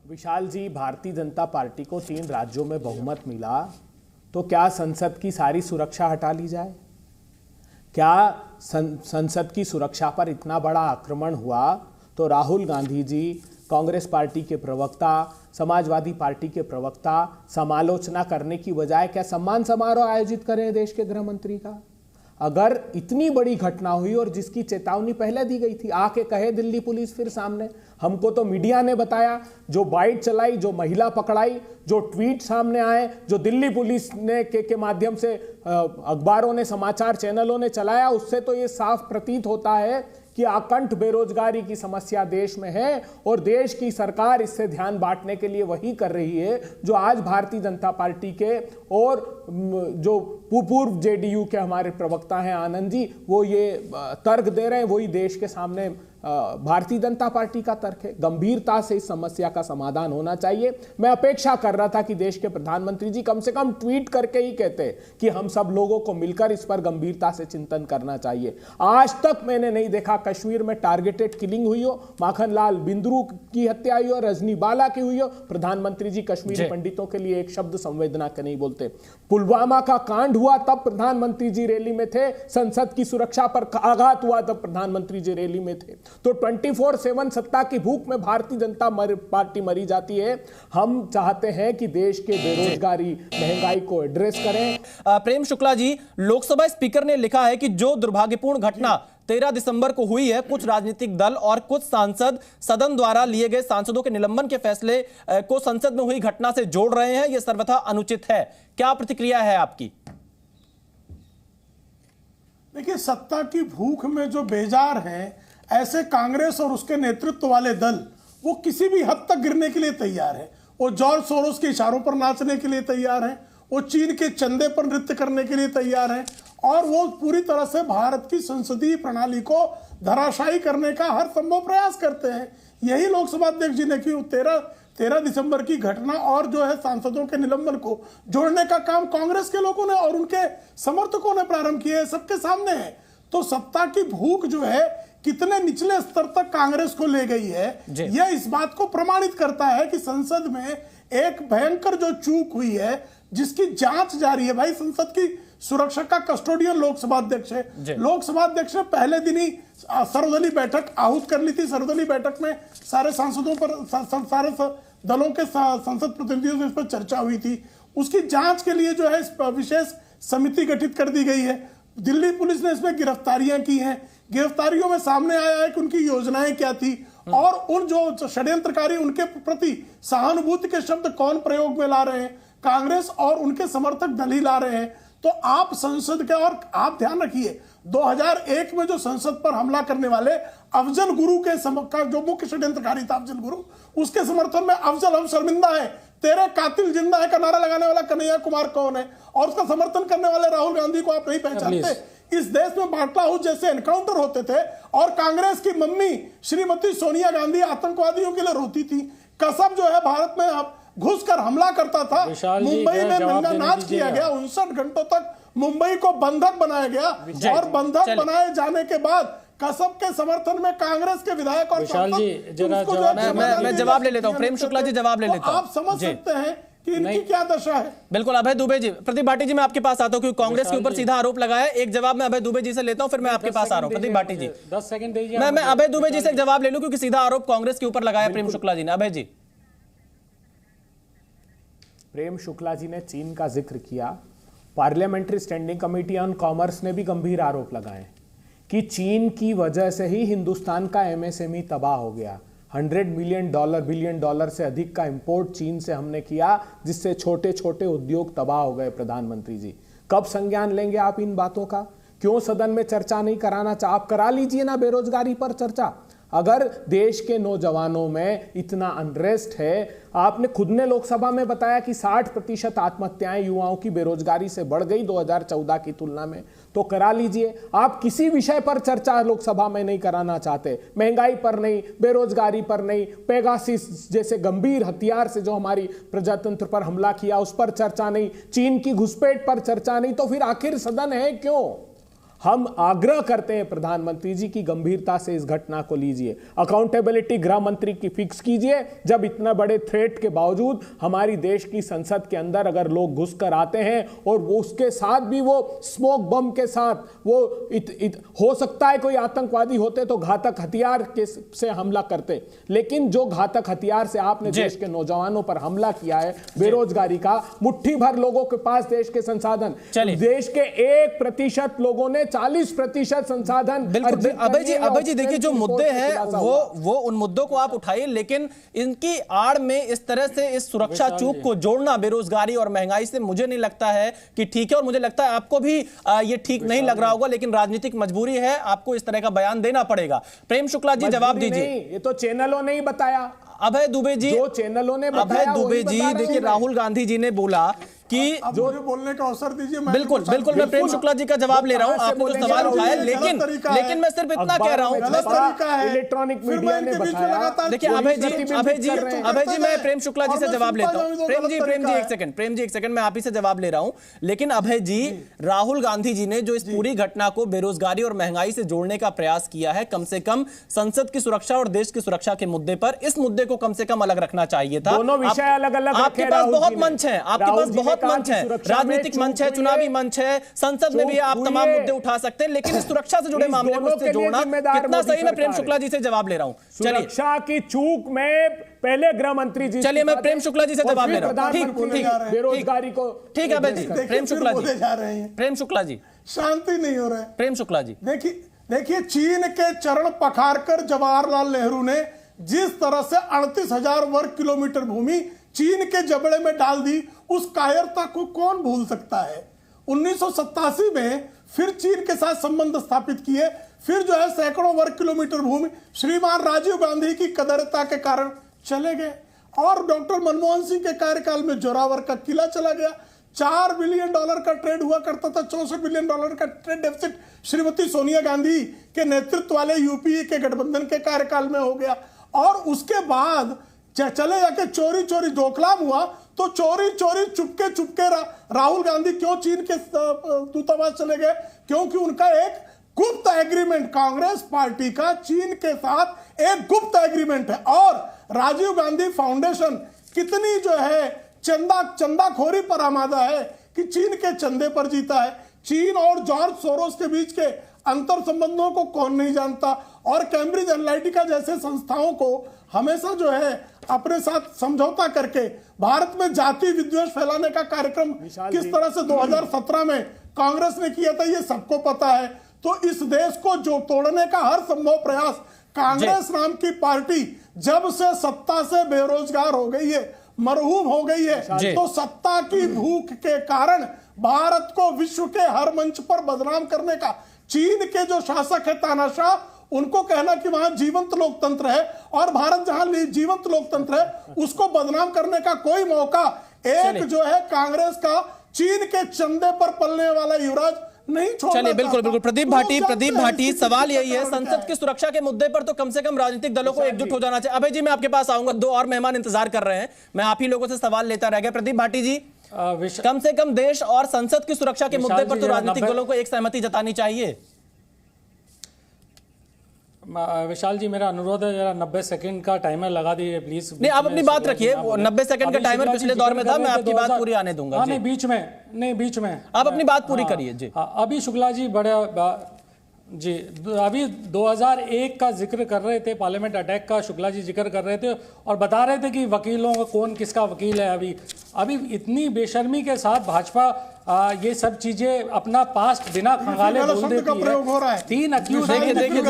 Speaker 10: विशाल जी, भारतीय जनता पार्टी को 3 राज्यों में बहुमत मिला, तो क्या संसद की सारी सुरक्षा हटा ली जाए? क्या संसद की सुरक्षा पर इतना बड़ा आक्रमण हुआ तो राहुल गांधी जी, कांग्रेस पार्टी के प्रवक्ता, समाजवादी पार्टी के प्रवक्ता समालोचना करने की बजाय क्या सम्मान समारोह आयोजित करें देश के गृह मंत्री का? अगर इतनी बड़ी घटना हुई और जिसकी चेतावनी पहले दी गई थी, आके कहे दिल्ली पुलिस फिर सामने। हमको तो मीडिया ने बताया, जो बाइट चलाई, जो महिला पकड़ाई, जो ट्वीट सामने आए, जो दिल्ली पुलिस ने के माध्यम से अखबारों ने, समाचार चैनलों ने चलाया, उससे तो ये साफ प्रतीत होता है कि आकंठ बेरोजगारी की समस्या देश में है और देश की सरकार इससे ध्यान बांटने के लिए वही कर रही है जो आज भारतीय जनता पार्टी के और जो पूर्व जेडीयू के हमारे प्रवक्ता हैं आनंद जी, वो ये तर्क दे रहे हैं, वही देश के सामने भारतीय जनता पार्टी का तर्क है। गंभीरता से इस समस्या का समाधान होना चाहिए। मैं अपेक्षा कर रहा था कि देश के प्रधानमंत्री जी कम से कम ट्वीट करके ही कहते कि हम सब लोगों को मिलकर इस पर गंभीरता से चिंतन करना चाहिए। आज तक मैंने नहीं देखा कश्मीर में टारगेटेड किलिंग हुई हो, माखनलाल बिंद्रू की हत्या हुई हो, रजनी बाला की हुई हो, प्रधानमंत्री जी कश्मीरी पंडितों के लिए एक शब्द संवेदना के नहीं बोलते। पुलवामा का कांड हुआ तब प्रधानमंत्री जी रैली में थे, संसद की सुरक्षा पर आघात हुआ तब प्रधानमंत्री जी रैली में थे। तो 24/7 सत्ता की भूख में भारतीय जनता पार्टी मरी जाती है। हम चाहते हैं कि देश के बेरोजगारी, महंगाई को एड्रेस करें।
Speaker 1: प्रेम शुक्ला जी, लोकसभा स्पीकर ने लिखा है कि जो दुर्भाग्यपूर्ण घटना 13 दिसंबर को हुई है, कुछ राजनीतिक दल और कुछ सांसद सदन द्वारा लिए गए सांसदों के निलंबन के फैसले को संसद में हुई घटना से जोड़ रहे हैं। यह सर्वथा अनुचित है। क्या प्रतिक्रिया है आपकी?
Speaker 11: देखिए, सत्ता की भूख में जो बेजार हैं, ऐसे कांग्रेस और उसके नेतृत्व वाले दल वो किसी भी हद तक गिरने के लिए तैयार है। वो जॉर्ज सोरोस के इशारों पर नाचने के लिए तैयार हैं, वो चीन के चंदे पर नृत्य करने के लिए तैयार हैं और वो पूरी तरह से भारत की संसदीय प्रणाली को धराशायी करने का हर संभव प्रयास करते हैं। यही लोकसभा अध्यक्ष जी ने की 13 दिसंबर की घटना और जो है सांसदों के निलंबन को जोड़ने का काम कांग्रेस के लोगों ने और उनके समर्थकों ने प्रारंभ किया है, सबके सामने है। तो सत्ता की भूख जो है कितने निचले स्तर तक कांग्रेस को ले गई है, यह इस बात को प्रमाणित करता है कि संसद में एक भयंकर जो चूक हुई है जिसकी जांच जारी है। भाई, संसद की सुरक्षा का कस्टोडियन लोकसभा अध्यक्ष है। लोकसभा अध्यक्ष ने पहले दिन ही सर्वदलीय बैठक आहूत कर ली थी। सर्वदलीय बैठक में सारे सांसदों पर, सारे दलों के संसद प्रतिनिधियों से इस पर चर्चा हुई थी। उसकी जांच के लिए जो है विशेष समिति गठित कर दी गई है। दिल्ली पुलिस ने इसमें गिरफ्तारियां की हैं। गिरफ्तारियों में सामने आया है कि उनकी योजनाएं क्या थी और उन जो षड्यंत्रकारी उनके प्रति सहानुभूति के शब्द कौन प्रयोग में ला रहे हैं, कांग्रेस और उनके समर्थक दल ही ला रहे हैं। तो आप संसद के, और आप ध्यान रखिए 2001 में जो संसद पर हमला करने वाले अफजल गुरु के जो मुख्य षड्यंत्रकारी था अफजल गुरु, उसके समर्थन में अफजल हम शर्मिंदा है, तेरे कातिल जिंदा है का नारा लगाने वाला कन्हैया कुमार कौन है और उसका समर्थन करने वाले राहुल गांधी को आप नहीं पहचानते। इस देश में बाटला हाउस जैसे एनकाउंटर होते थे और कांग्रेस की मम्मी श्रीमती सोनिया गांधी आतंकवादियों के लिए रोती थी। कसम जो है भारत में घुसकर हमला करता था। मुंबई में नंगा नाच किया गया, 59 घंटों तक मुंबई को बंधक बनाया गया और बंधक बनाए जाने के बाद कसब के समर्थन में कांग्रेस के विधायक और
Speaker 12: विशाल जी, जरा
Speaker 11: उसको
Speaker 12: जवाब-
Speaker 11: जो है
Speaker 1: मैं जवाब ले लेता हूं, प्रेम शुक्ला जी जवाब ले
Speaker 11: तो
Speaker 1: लेता हूं।
Speaker 11: आप समझ
Speaker 1: जी।
Speaker 11: सकते हैं कि इनकी क्या दशा है।
Speaker 1: बिल्कुल अभय दुबे जी, प्रदीप भाटी जी मैं आपके पास आता हूं क्योंकि कांग्रेस के ऊपर सीधा आरोप लगाया है। एक जवाब मैं अभय दुबे जी से लेता हूं, फिर मैं आपके पास आ रहा हूं। प्रदीप भाटी जी
Speaker 12: 10 सेकंड दीजिए।
Speaker 1: मैं अभय दुबे जी से एक जवाब ले लूं क्योंकि सीधा आरोप कांग्रेस के ऊपर लगाया प्रेम शुक्ला जी ने। अभय जी।
Speaker 10: प्रेम शुक्ला जी ने चीन का जिक्र किया। Parliamentary standing committee on commerce ने भी गंभीर आरोप लगाए कि चीन की वजह से ही हिंदुस्तान का एमएसएमई तबाह हो गया। $100 बिलियन डॉलर से अधिक का इंपोर्ट चीन से हमने किया, जिससे छोटे छोटे उद्योग तबाह हो गए। प्रधानमंत्री जी कब संज्ञान लेंगे आप इन बातों का? क्यों सदन में चर्चा नहीं कराना चाह? आप करा लीजिए ना बेरोजगारी पर चर्चा। अगर देश के नौजवानों में इतना अनरेस्ट है, आपने खुद ने लोकसभा में बताया कि 60% आत्महत्याएं युवाओं की बेरोजगारी से बढ़ गई 2014 की तुलना में, तो करा लीजिए। आप किसी विषय पर चर्चा लोकसभा में नहीं कराना चाहते, महंगाई पर नहीं, बेरोजगारी पर नहीं, पेगासिस जैसे गंभीर हथियार से जो हमारी प्रजातंत्र पर हमला किया उस पर चर्चा नहीं, चीन की घुसपैठ पर चर्चा नहीं, तो फिर आखिर सदन है क्यों? हम आग्रह करते हैं प्रधानमंत्री जी की गंभीरता से इस घटना को लीजिए, अकाउंटेबिलिटी गृह मंत्री की फिक्स कीजिए। जब इतना बड़े थ्रेट के बावजूद हमारी देश की संसद के अंदर अगर लोग घुसकर आते हैं और वो उसके साथ भी वो स्मोक बम के साथ वो हो सकता है कोई आतंकवादी होते तो घातक हथियार से हमला करते, लेकिन जो घातक हथियार से आपने देश के नौजवानों पर हमला किया है, बेरोजगारी का, मुट्ठी भर लोगों के पास देश के संसाधन, देश के 1% लोगों ने 40% संसाधन।
Speaker 1: बिल्कुल अभय जी देखिए जो मुद्दे हैं वो उन मुद्दों को आप उठाइए, लेकिन इनकी आड़ में इस तरह से इस सुरक्षा चूक को जोड़ना बेरोजगारी और महंगाई से मुझे नहीं लगता है कि ठीक है, और मुझे लगता है आपको भी ये ठीक नहीं लग रहा होगा, लेकिन राजनीतिक मजबूरी है, आपको इस तरह का बयान देना पड़ेगा। प्रेम शुक्ला जी जवाब दीजिए।
Speaker 10: ये तो चैनलों ने ही बताया।
Speaker 1: अभय दुबे जी,
Speaker 10: जो चैनलों ने
Speaker 1: अभय दुबे जी देखिए राहुल गांधी जी ने बोला कि
Speaker 11: जो बोलने का अवसर दीजिए।
Speaker 1: बिल्कुल मैं प्रेम शुक्ला जी का जवाब ले रहा हूं, आपने जो सवाल उठाया, लेकिन मैं सिर्फ इतना कह रहा हूं,
Speaker 10: इलेक्ट्रॉनिक मीडिया ने बताया।
Speaker 1: देखिए अभय जी मैं प्रेम शुक्ला जी से जवाब लेता हूं। प्रेम जी एक सेकंड मैं आप ही से जवाब ले रहा हूं। लेकिन अभय जी, राहुल गांधी जी ने जो इस पूरी घटना को बेरोजगारी और महंगाई से जोड़ने का प्रयास किया है, कम से कम संसद की सुरक्षा और देश की सुरक्षा के मुद्दे पर, इस मुद्दे को कम से कम अलग रखना चाहिए था।
Speaker 10: दोनों विषय अलग-अलग
Speaker 1: आपके पास बहुत मंच है, आपके पास बहुत मंच है, राजनीतिक मंच है, चुनावी मंच है, संसद में भी आप तमाम मुद्दे उठा सकते हैं, लेकिन इस सुरक्षा से जुड़े मामले को इससे जोड़ना कितना सही, मैं प्रेम शुक्ला जी से जवाब ले रहा हूं।
Speaker 10: सुरक्षा की चूक में पहले गृह मंत्री जी,
Speaker 1: चलिए मैं प्रेम शुक्ला जी से जवाब ले रहा हूं। ठीक
Speaker 10: बेरोजगारी को
Speaker 1: ठीक है अभय जी। प्रेम शुक्ला जी
Speaker 11: शांति नहीं हो रहा है।
Speaker 1: प्रेम शुक्ला जी
Speaker 11: देखिए चीन के चरण पखारकर जवाहरलाल नेहरू ने जिस तरह से 38,000 वर्ग किलोमीटर भूमि चीन के जबड़े में डाल दी, उस कायरता को कौन भूल सकता है। 1987 में फिर चीन के साथ संबंध स्थापित किए, फिर जो है सैकड़ों वर्ग किलोमीटर भूमि श्रीमान राजीव गांधी की कदरता के कारण चले गए, और डॉक्टर मनमोहन सिंह के कार्यकाल में जोरावर का किला चला गया। $4 बिलियन का ट्रेड हुआ करता था, $64 बिलियन का ट्रेड डेफिसिट श्रीमती सोनिया गांधी के नेतृत्व वाले यूपीए के गठबंधन के कार्यकाल में हो गया। और उसके बाद चले जाके चोरी डोकलाम हुआ, तो चोरी चुपके राहुल गांधी क्यों चीन के दूतावास चले गए? क्योंकि उनका एक गुप्त एग्रीमेंट, कांग्रेस पार्टी का चीन के साथ एक गुप्त एग्रीमेंट है। और राजीव गांधी फाउंडेशन कितनी जो है चंदाखोरी पर आमादा है कि चीन के चंदे पर जीता है। चीन और जॉर्ज सोरोस के बीच के अंतर संबंधों को कौन नहीं जानता, और कैम्ब्रिज एनालिटिका जैसे संस्थाओं को हमेशा जो है अपने साथ समझौता करके भारत में जाति विद्वेष फैलाने का कार्यक्रम किस तरह से 2017 में कांग्रेस ने किया था, ये सबको पता है। तो इस देश को जो तोड़ने का हर संभव प्रयास कांग्रेस नाम की पार्टी जब से सत्ता से बेरोजगार हो गई है, मरहूम हो गई है, तो सत्ता की भूख के कारण भारत को विश्व के हर मंच पर बदनाम करने का, चीन के जो शासक है तानाशाह, उनको कहना कि वहां जीवंत लोकतंत्र है और भारत जहां जीवंत लोकतंत्र है उसको बदनाम करने का कोई मौका एक जो है कांग्रेस का चीन के चंदे पर पलने वाला युवराज नहीं छोड़ना।
Speaker 1: चलिए बिल्कुल प्रदीप भाटी सवाल यही है, संसद की सुरक्षा के मुद्दे पर तो कम से कम राजनीतिक दलों को एकजुट हो जाना चाहिए। अभय जी मैं आपके पास आऊंगा, 2 और मेहमान इंतजार कर रहे हैं, मैं आप ही लोगों से सवाल लेता रह गया। प्रदीप भाटी जी, कम से कम देश और संसद की सुरक्षा के मुद्दे पर तो राजनीतिक दलों को एक सहमति जतानी चाहिए।
Speaker 12: विशाल जी, मेरा अनुरोध है, जरा 90 सेकंड का टाइमर लगा दीजिए प्लीज।
Speaker 1: नहीं, आप अपनी बात रखिए। 90 सेकंड का टाइमर पिछले दौर में था, मैं आपकी बात पूरी आने दूंगा।
Speaker 12: नहीं, बीच में
Speaker 1: आप अपनी बात पूरी करिए जी।
Speaker 12: अभी शुक्ला जी जी अभी 2001 का जिक्र कर रहे थे, पार्लियामेंट अटैक का शुक्ला जी जिक्र कर रहे थे और बता रहे थे कि वकीलों का कौन किसका वकील है। अभी इतनी बेशर्मी के साथ भाजपा ये सब चीजें अपना पास्ट बिना खंगाले बोल देती है। 3 अक्यूज
Speaker 1: देखिए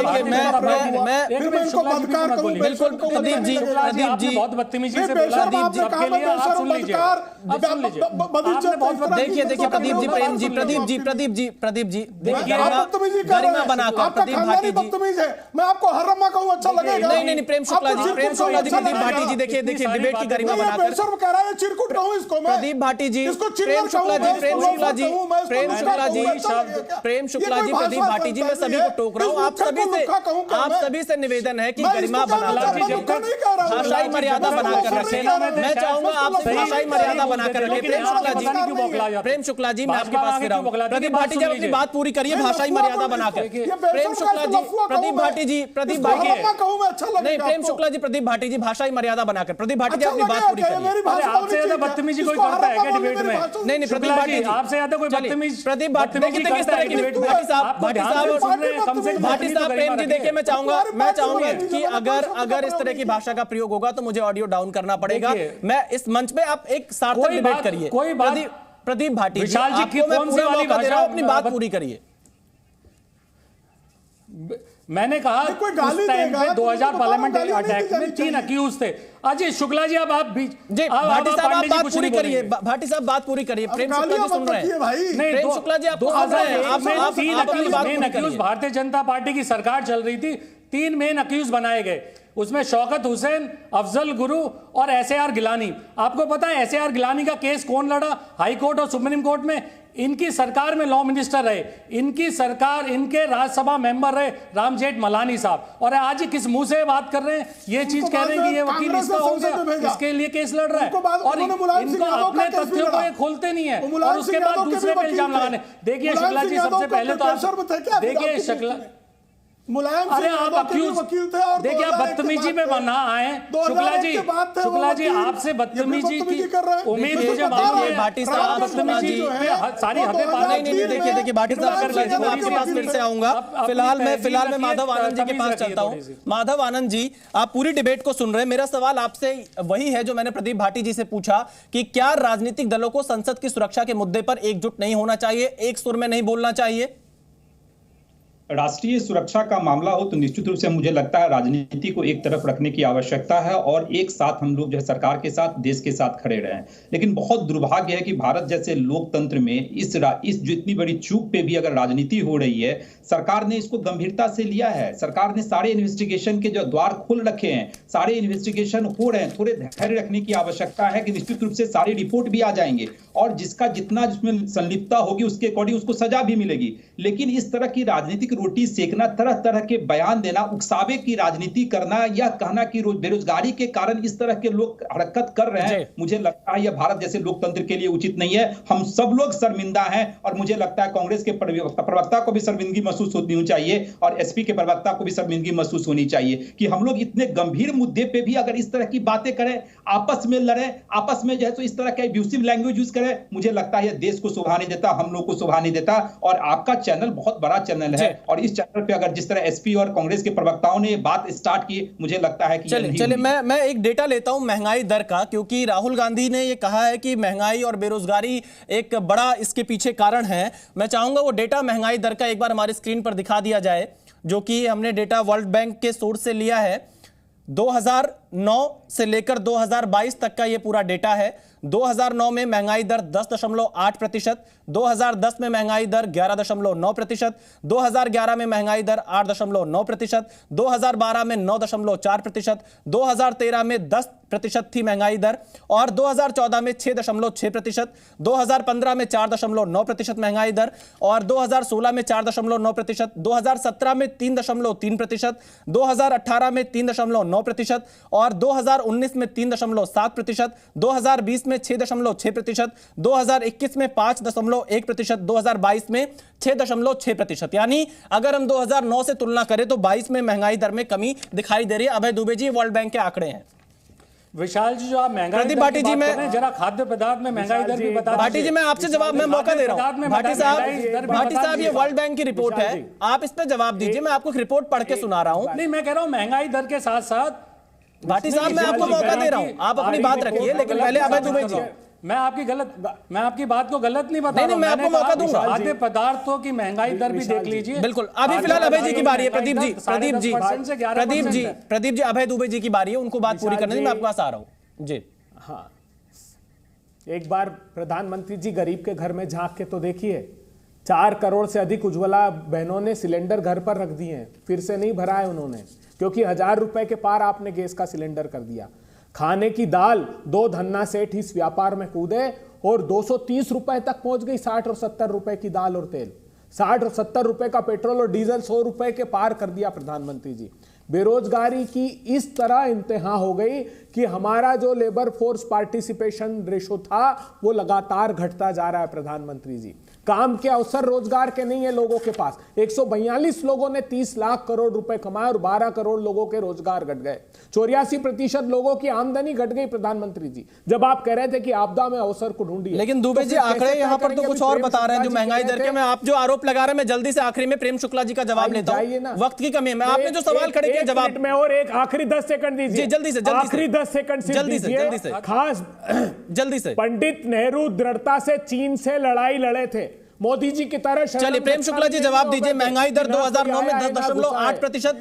Speaker 1: बिल्कुल प्रदीप जी
Speaker 12: बहुत बदतमीजी से बोला। सबके लिए आप सुन लीजिए,
Speaker 1: देखिए प्रदीप जी देखिए गरिमा बनाकर प्रदीप भाटी जी,
Speaker 11: मैं आपको हर रम्मा कहूं अच्छा लगेगा।
Speaker 1: नहीं प्रेम शुक्ला जी प्रदीप भाटी जी देखिए डिबेट की गरिमा बनाकर
Speaker 11: चिरकुट कहूं इसको मैं,
Speaker 1: प्रदीप भाटी जी,
Speaker 11: प्रेम शुक्ला जी
Speaker 1: प्रदीप भाटी जी, मैं सभी को टोक रहा हूँ। आप सभी से निवेदन है कि गरिमा बनाकर भाषाई मर्यादा बनाकर रखें। मैं चाहूंगा आप भाषाई मर्यादा बनाकर रखें। प्रेम शुक्ला जी मैं आपके पास फिर आऊं। प्रदीप भाटी जी अपनी बात पूरी करिए भाषाई मर्यादा बनाकर। प्रेम शुक्ला जी प्रदीप भाटी जी नहीं, प्रेम शुक्ला जी प्रदीप भाटी जी भाषाई मर्यादा बनाकर। प्रदीप भाटी जी अपनी बात पूरी करिए।
Speaker 12: आपसे ज्यादा बदतमीजी कोई करता है क्या डिबेट में?
Speaker 1: नहीं प्रदीप भाटी जी
Speaker 12: आपसे ज्यादा कोई बदतमीज
Speaker 1: प्रदीप भाटी किस तरह की भाटी साहब प्रेम जी देखिए, मैं चाहूंगा कि अगर इस तरह की भाषा का प्रयोग होगा तो मुझे ऑडियो डाउन करना पड़ेगा। मैं इस मंच पे आप एक सार्थक डिबेट करिए। प्रदीप भाटी जी आपको मैं पूरा मौका दे रहा हूं, अपनी बात पूरी करिए।
Speaker 12: मैंने कहा उस टाइम पे 2000 पार्लियामेंट अटैक में 3 अक्यूज थे। अजय शुक्ला जी अब आप बीच
Speaker 1: भाटी साहब आप बात पूरी करिए। भाटी साहब बात पूरी करिए। प्रेम शुक्ला जी सुन रहे हैं। नहीं प्रेम शुक्ला जी आपको सुन रहे हैं। आप
Speaker 12: 3 अक्यूज भारतीय जनता पार्टी की सरकार चल रही थी, 3 मेन अक्यूज बनाए गए। उसमें शौकत हुसैन, अफजल गुरु और एसएआर गिलानी। आपको पता है एसएआर गिलानी का केस कौन लड़ा? हाई कोर्ट और सुप्रीम कोर्ट में। इनकी सरकार में लॉ मिनिस्टर रहे, इनकी सरकार, इनके राज्यसभा मेंबर रहे राम जेठमलानी साहब। और आज ही किस मुंह से बात कर रहे हैं, ये चीज कह रहे हैं कि ये वकील इसका हो गया, इसके लिए केस लड़ रहा है और इनको अपने तथ्यों को ये खोलते नहीं है और उसके बाद दूसरे पे इल्जाम लगाने। देखिए शुक्ला जी, सबसे पहले तो आप देखिए शुक्ला, अरे आप अक्यूज देखिए, आप बदतमीजी पे ना आए। शुक्ला जी आपसे बदतमीजी की उम्मीद मुझे
Speaker 1: भाटी साहब बदतमीजी
Speaker 12: सारी हदें पार
Speaker 1: नहीं। देखिए भाटी साहब आपके पास फिर से आऊंगा। फिलहाल मैं माधव आनंद जी के पास चलता हूं। माधव आनंद जी, आप पूरी डिबेट को सुन रहे हैं। मेरा सवाल आपसे वही है जो मैंने प्रदीप भाटी जी से पूछा कि क्या राजनीतिक दलों को संसद की सुरक्षा के मुद्दे पर एकजुट नहीं होना चाहिए, एक सुर में नहीं बोलना चाहिए?
Speaker 13: राष्ट्रीय सुरक्षा का मामला हो तो निश्चित रूप से मुझे लगता है राजनीति को एक तरफ रखने की आवश्यकता है और एक साथ हम लोग जो है सरकार के साथ, देश के साथ खड़े रहें। लेकिन बहुत दुर्भाग्य है कि भारत जैसे लोकतंत्र में इस जो इतनी बड़ी चूक पे भी अगर राजनीति हो रही है, सरकार ने इसको गंभीरता से लिया है। सरकार ने सारे इन्वेस्टिगेशन के जो द्वार खोल रखे हैं, सारे इन्वेस्टिगेशन हो रहे हैं। थोड़े धैर्य रखने की आवश्यकता है कि निश्चित रूप से सारी रिपोर्ट भी आ जाएंगे और जिसका जितना जिसमें संलिप्तता होगी उसके अकॉर्डिंग उसको सजा भी मिलेगी। लेकिन इस तरह की राजनीतिक रोटी सेकना, तरह तरह के बयान देना, उकसावे की राजनीति करना या कहना कि बेरोजगारी के कारण इस तरह के लोग हरकत कर रहे हैं, मुझे लगता है यह भारत जैसे लोकतंत्र के लिए उचित नहीं है। हम सब लोग शर्मिंदा हैं और मुझे लगता है कांग्रेस के प्रवक्ता को भी शर्मिंदगी महसूस होनी चाहिए और एसपी के प्रवक्ता को भी शर्मिंदगी महसूस होनी चाहिए कि हम लोग इतने गंभीर मुद्दे पे भी अगर इस तरह की बातें करें, आपस में लड़े, आपस में जो है तो इस तरह का एब्यूसिव लैंग्वेज यूज करें, मुझे लगता है यह देश को शोभा नहीं देता, हम लोग को शोभा नहीं देता। और आपका चैनल बहुत बड़ा चैनल है और इस चैनल पे अगर जिस तरह एसपी और कांग्रेस के प्रवक्ताओं ने बात स्टार्ट की, मुझे लगता है कि
Speaker 1: चलिए मैं एक डेटा लेता हूं महंगाई दर का, क्योंकि राहुल गांधी ने यह कहा है कि महंगाई और बेरोजगारी एक बड़ा इसके पीछे कारण है। मैं चाहूंगा वो डेटा महंगाई दर का एक बार हमारी स्क्रीन पर दिखा दिया जाए, जो कि हमने डेटा वर्ल्ड बैंक के सोर्स से लिया है। 2009 से लेकर 2022 तक का ये पूरा डेटा है। 2009 में महंगाई दर 10.8%, 2010 में महंगाई दर 11.9%, 2011 में महंगाई दर 8.9%, 2012 में 9.4%, 2013 में 10% थी महंगाई दर और 2014 में 6.6%, 2015 में 4.9% महंगाई दर और 2016 में 4.9%, 2017 में 3.3%, 2018 में 3.9% और 2019 में 3.7%, 2020 में 6.6%, 2021 में 5.1%, 2022 में 6.6%। यानी अगर हम 2009 से तुलना करें तो 22 में महंगाई दर में कमी दिखाई दे रही है। अभय दुबे जी, वर्ल्ड बैंक के आंकड़े हैं।
Speaker 12: विशाल जी, जो आप महंगाई
Speaker 1: प्रदीप भाटी जी, मैं
Speaker 12: जरा खाद्य पदार्थ में महंगाई दर भी बता
Speaker 1: भाटी जी, मैं आपसे जवाब, मैं मौका दे रहा हूं। भाटी साहब, ये वर्ल्ड बैंक की रिपोर्ट है, आप इस पे जवाब दीजिए। मैं आपको रिपोर्ट पढ़ के सुना रहा हूं।
Speaker 12: नहीं, मैं कह रहा हूं महंगाई दर के साथ साथ
Speaker 1: भाटी साहब, मैं आपको मौका दे रहा हूं, आप अपनी बात रखिए, लेकिन पहले अभय दुबे जी।
Speaker 12: मैं आपकी बात को गलत नहीं बता रहा हूं।
Speaker 1: मैं आपको मौका दूंगा।
Speaker 12: खाद्य पदार्थों की महंगाई दर भी देख लीजिए।
Speaker 1: बिल्कुल, अभी फिलहाल अभय जी की बारी है। प्रदीप जी, अभय दुबे जी की बारी है, उनको बात पूरी करने दीजिए, मैं आपके पास आ रहा हूं जी।
Speaker 10: हाँ, एक बार प्रधानमंत्री जी गरीब के घर में झांक के तो देखिए। 4 करोड़ से अधिक उज्ज्वला बहनों ने सिलेंडर घर पर रख दिए हैं, फिर से नहीं भरा है उन्होंने, क्योंकि 1000 रुपए के पार आपने गैस का सिलेंडर कर दिया। खाने की दाल 2 धन्ना सेठ इस व्यापार में कूदे और 230 रुपए तक पहुंच गई। 60 और 70 रुपए की दाल और तेल, 60 और 70 रुपए का पेट्रोल और डीजल 100 रुपए के पार कर दिया प्रधानमंत्री जी। बेरोजगारी की इस तरह इंतहा हो गई कि हमारा जो लेबर फोर्स पार्टिसिपेशन रेशो था वो लगातार घटता जा रहा है। प्रधानमंत्री जी, काम के अवसर रोजगार के नहीं है लोगों के पास। 142 लोगों ने 30 लाख करोड़ रुपए कमाए और 12 करोड़ लोगों के रोजगार घट गए। 84% लोगों की आमदनी घट गई। प्रधानमंत्री जी, जब आप कह रहे थे कि आपदा में अवसर को ढूंढिए,
Speaker 1: लेकिन दुबे जी आंकड़े यहाँ पर तो कुछ और बता रहे हैं जो महंगाई दर के। मैं आप जो आरोप लगा रहे हैं, मैं जल्दी से आखिरी में प्रेम शुक्ला जी का जवाब लेता हूं, वक्त की कमी है। मैं आपने जो सवाल खड़े किया जवाब
Speaker 10: में, और एक आखिरी 10 सेकंड दीजिए।
Speaker 1: जल्दी से,
Speaker 10: आखिरी 10 सेकंड
Speaker 1: जल्दी से
Speaker 10: खास
Speaker 1: जल्दी से।
Speaker 10: पंडित नेहरू दृढ़ता से चीन से लड़ाई लड़े थे, मोदी जी की तरह।
Speaker 1: चलिए प्रेम शुक्ला जी जवाब दीजिए। महंगाई दर 2009 में 10.8%।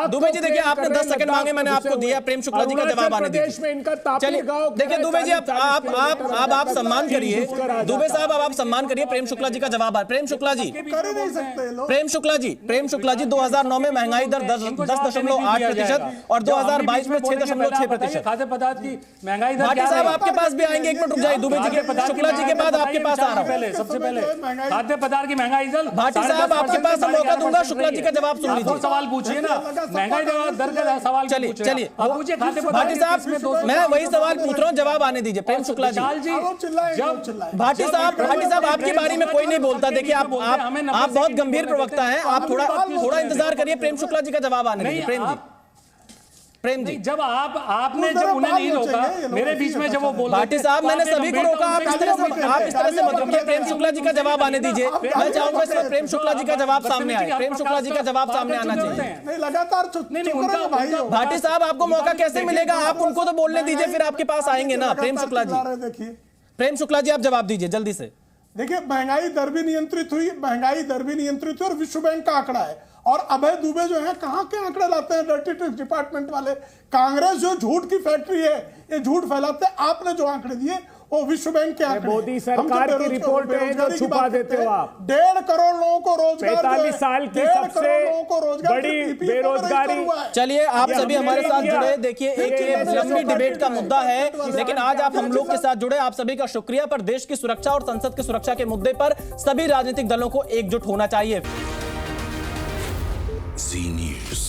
Speaker 1: दुबे जी देखिए, आपने 10 सेकंड मांगे, मैंने आपको दिया। प्रेम शुक्ला जी का जवाब आने दीजिए। चलिए देखिए दुबे जी, आप सम्मान करिए। दुबे साहब, अब आप सम्मान करिए। प्रेम शुक्ला जी का जवाब है। प्रेम शुक्ला जी, 2009 में महंगाई दर 10.8% और 2022 में 6.6%।
Speaker 12: खाद्य पदार्थ की महंगाई दर।
Speaker 1: भाटी साहब आपके पास भी आएंगे, 1 मिनट रुक जाइए। दुबे जी के, शुक्ला जी के बाद आपके पास आ रहा हूं।
Speaker 12: सबसे पहले खाद्य पदार्थ की महंगाई दर।
Speaker 1: भाटी साहब आपके पास मौका दूंगा, शुक्ला जी का जवाब सुन लीजिए।
Speaker 12: सवाल पूछिए ना, महंगाई दर का सवाल।
Speaker 1: चलिए
Speaker 12: आप पूछिए खाद्य पदार्थ।
Speaker 1: भाटी साहब, मैं वही सवाल पूछ रहा हूं, जवाब आने दीजिए। प्रेम शुक्ला जी, भाटी साहब आपकी बारी में कोई नहीं बोलता। देखिए आप बहुत गंभीर प्रवक्ता हैं, आप थोड़ा इंतजार करिए। प्रेम शुक्ला जी का जवाब आने दीजिए। प्रेम जी,
Speaker 12: जब आपने जब उन्हें नहीं रोका, मेरे बीच में जब वो बोल,
Speaker 1: भाटी साहब मैंने सभी को रोका, आप इस तरह से मत रोकिए। प्रेम शुक्ला जी का जवाब आने दीजिए। मैं चाहूंगा इसमें प्रेम शुक्ला जी का जवाब सामने आए। प्रेम शुक्ला जी का जवाब सामने आना चाहिए।
Speaker 11: लगातार
Speaker 1: भाटी साहब आपको मौका कैसे मिलेगा? आप उनको तो बोलने दीजिए, फिर आपके पास आएंगे ना। प्रेम शुक्ला जी, प्रेम शुक्ला जी आप जवाब दीजिए जल्दी से।
Speaker 11: देखिए, महंगाई दर भी नियंत्रित हुई और विश्व बैंक का आंकड़ा है। और अभय दुबे जो है कहां के आंकड़े लाते हैं डर्टी टैक्स डिपार्टमेंट वाले। कांग्रेस जो झूठ की फैक्ट्री है, ये झूठ फैलाते हैं। आपने जो आंकड़े दिए वो विश्व बैंक के आंकड़े।
Speaker 10: मोदी सरकार की रिपोर्ट है जो छुपा देते हो आप।
Speaker 11: 1.5 करोड़ लोगों को रोजगार,
Speaker 10: 45 साल की सबसे बड़ी बेरोजगारी।
Speaker 1: चलिए आप सभी हमारे साथ जुड़े। देखिए एक लंबी डिबेट का मुद्दा है, लेकिन आज आप हम लोग के साथ जुड़े, आप सभी का शुक्रिया। पर देश की सुरक्षा और संसद की सुरक्षा के मुद्दे पर सभी राजनीतिक दलों को एकजुट होना चाहिए।
Speaker 14: Zee News.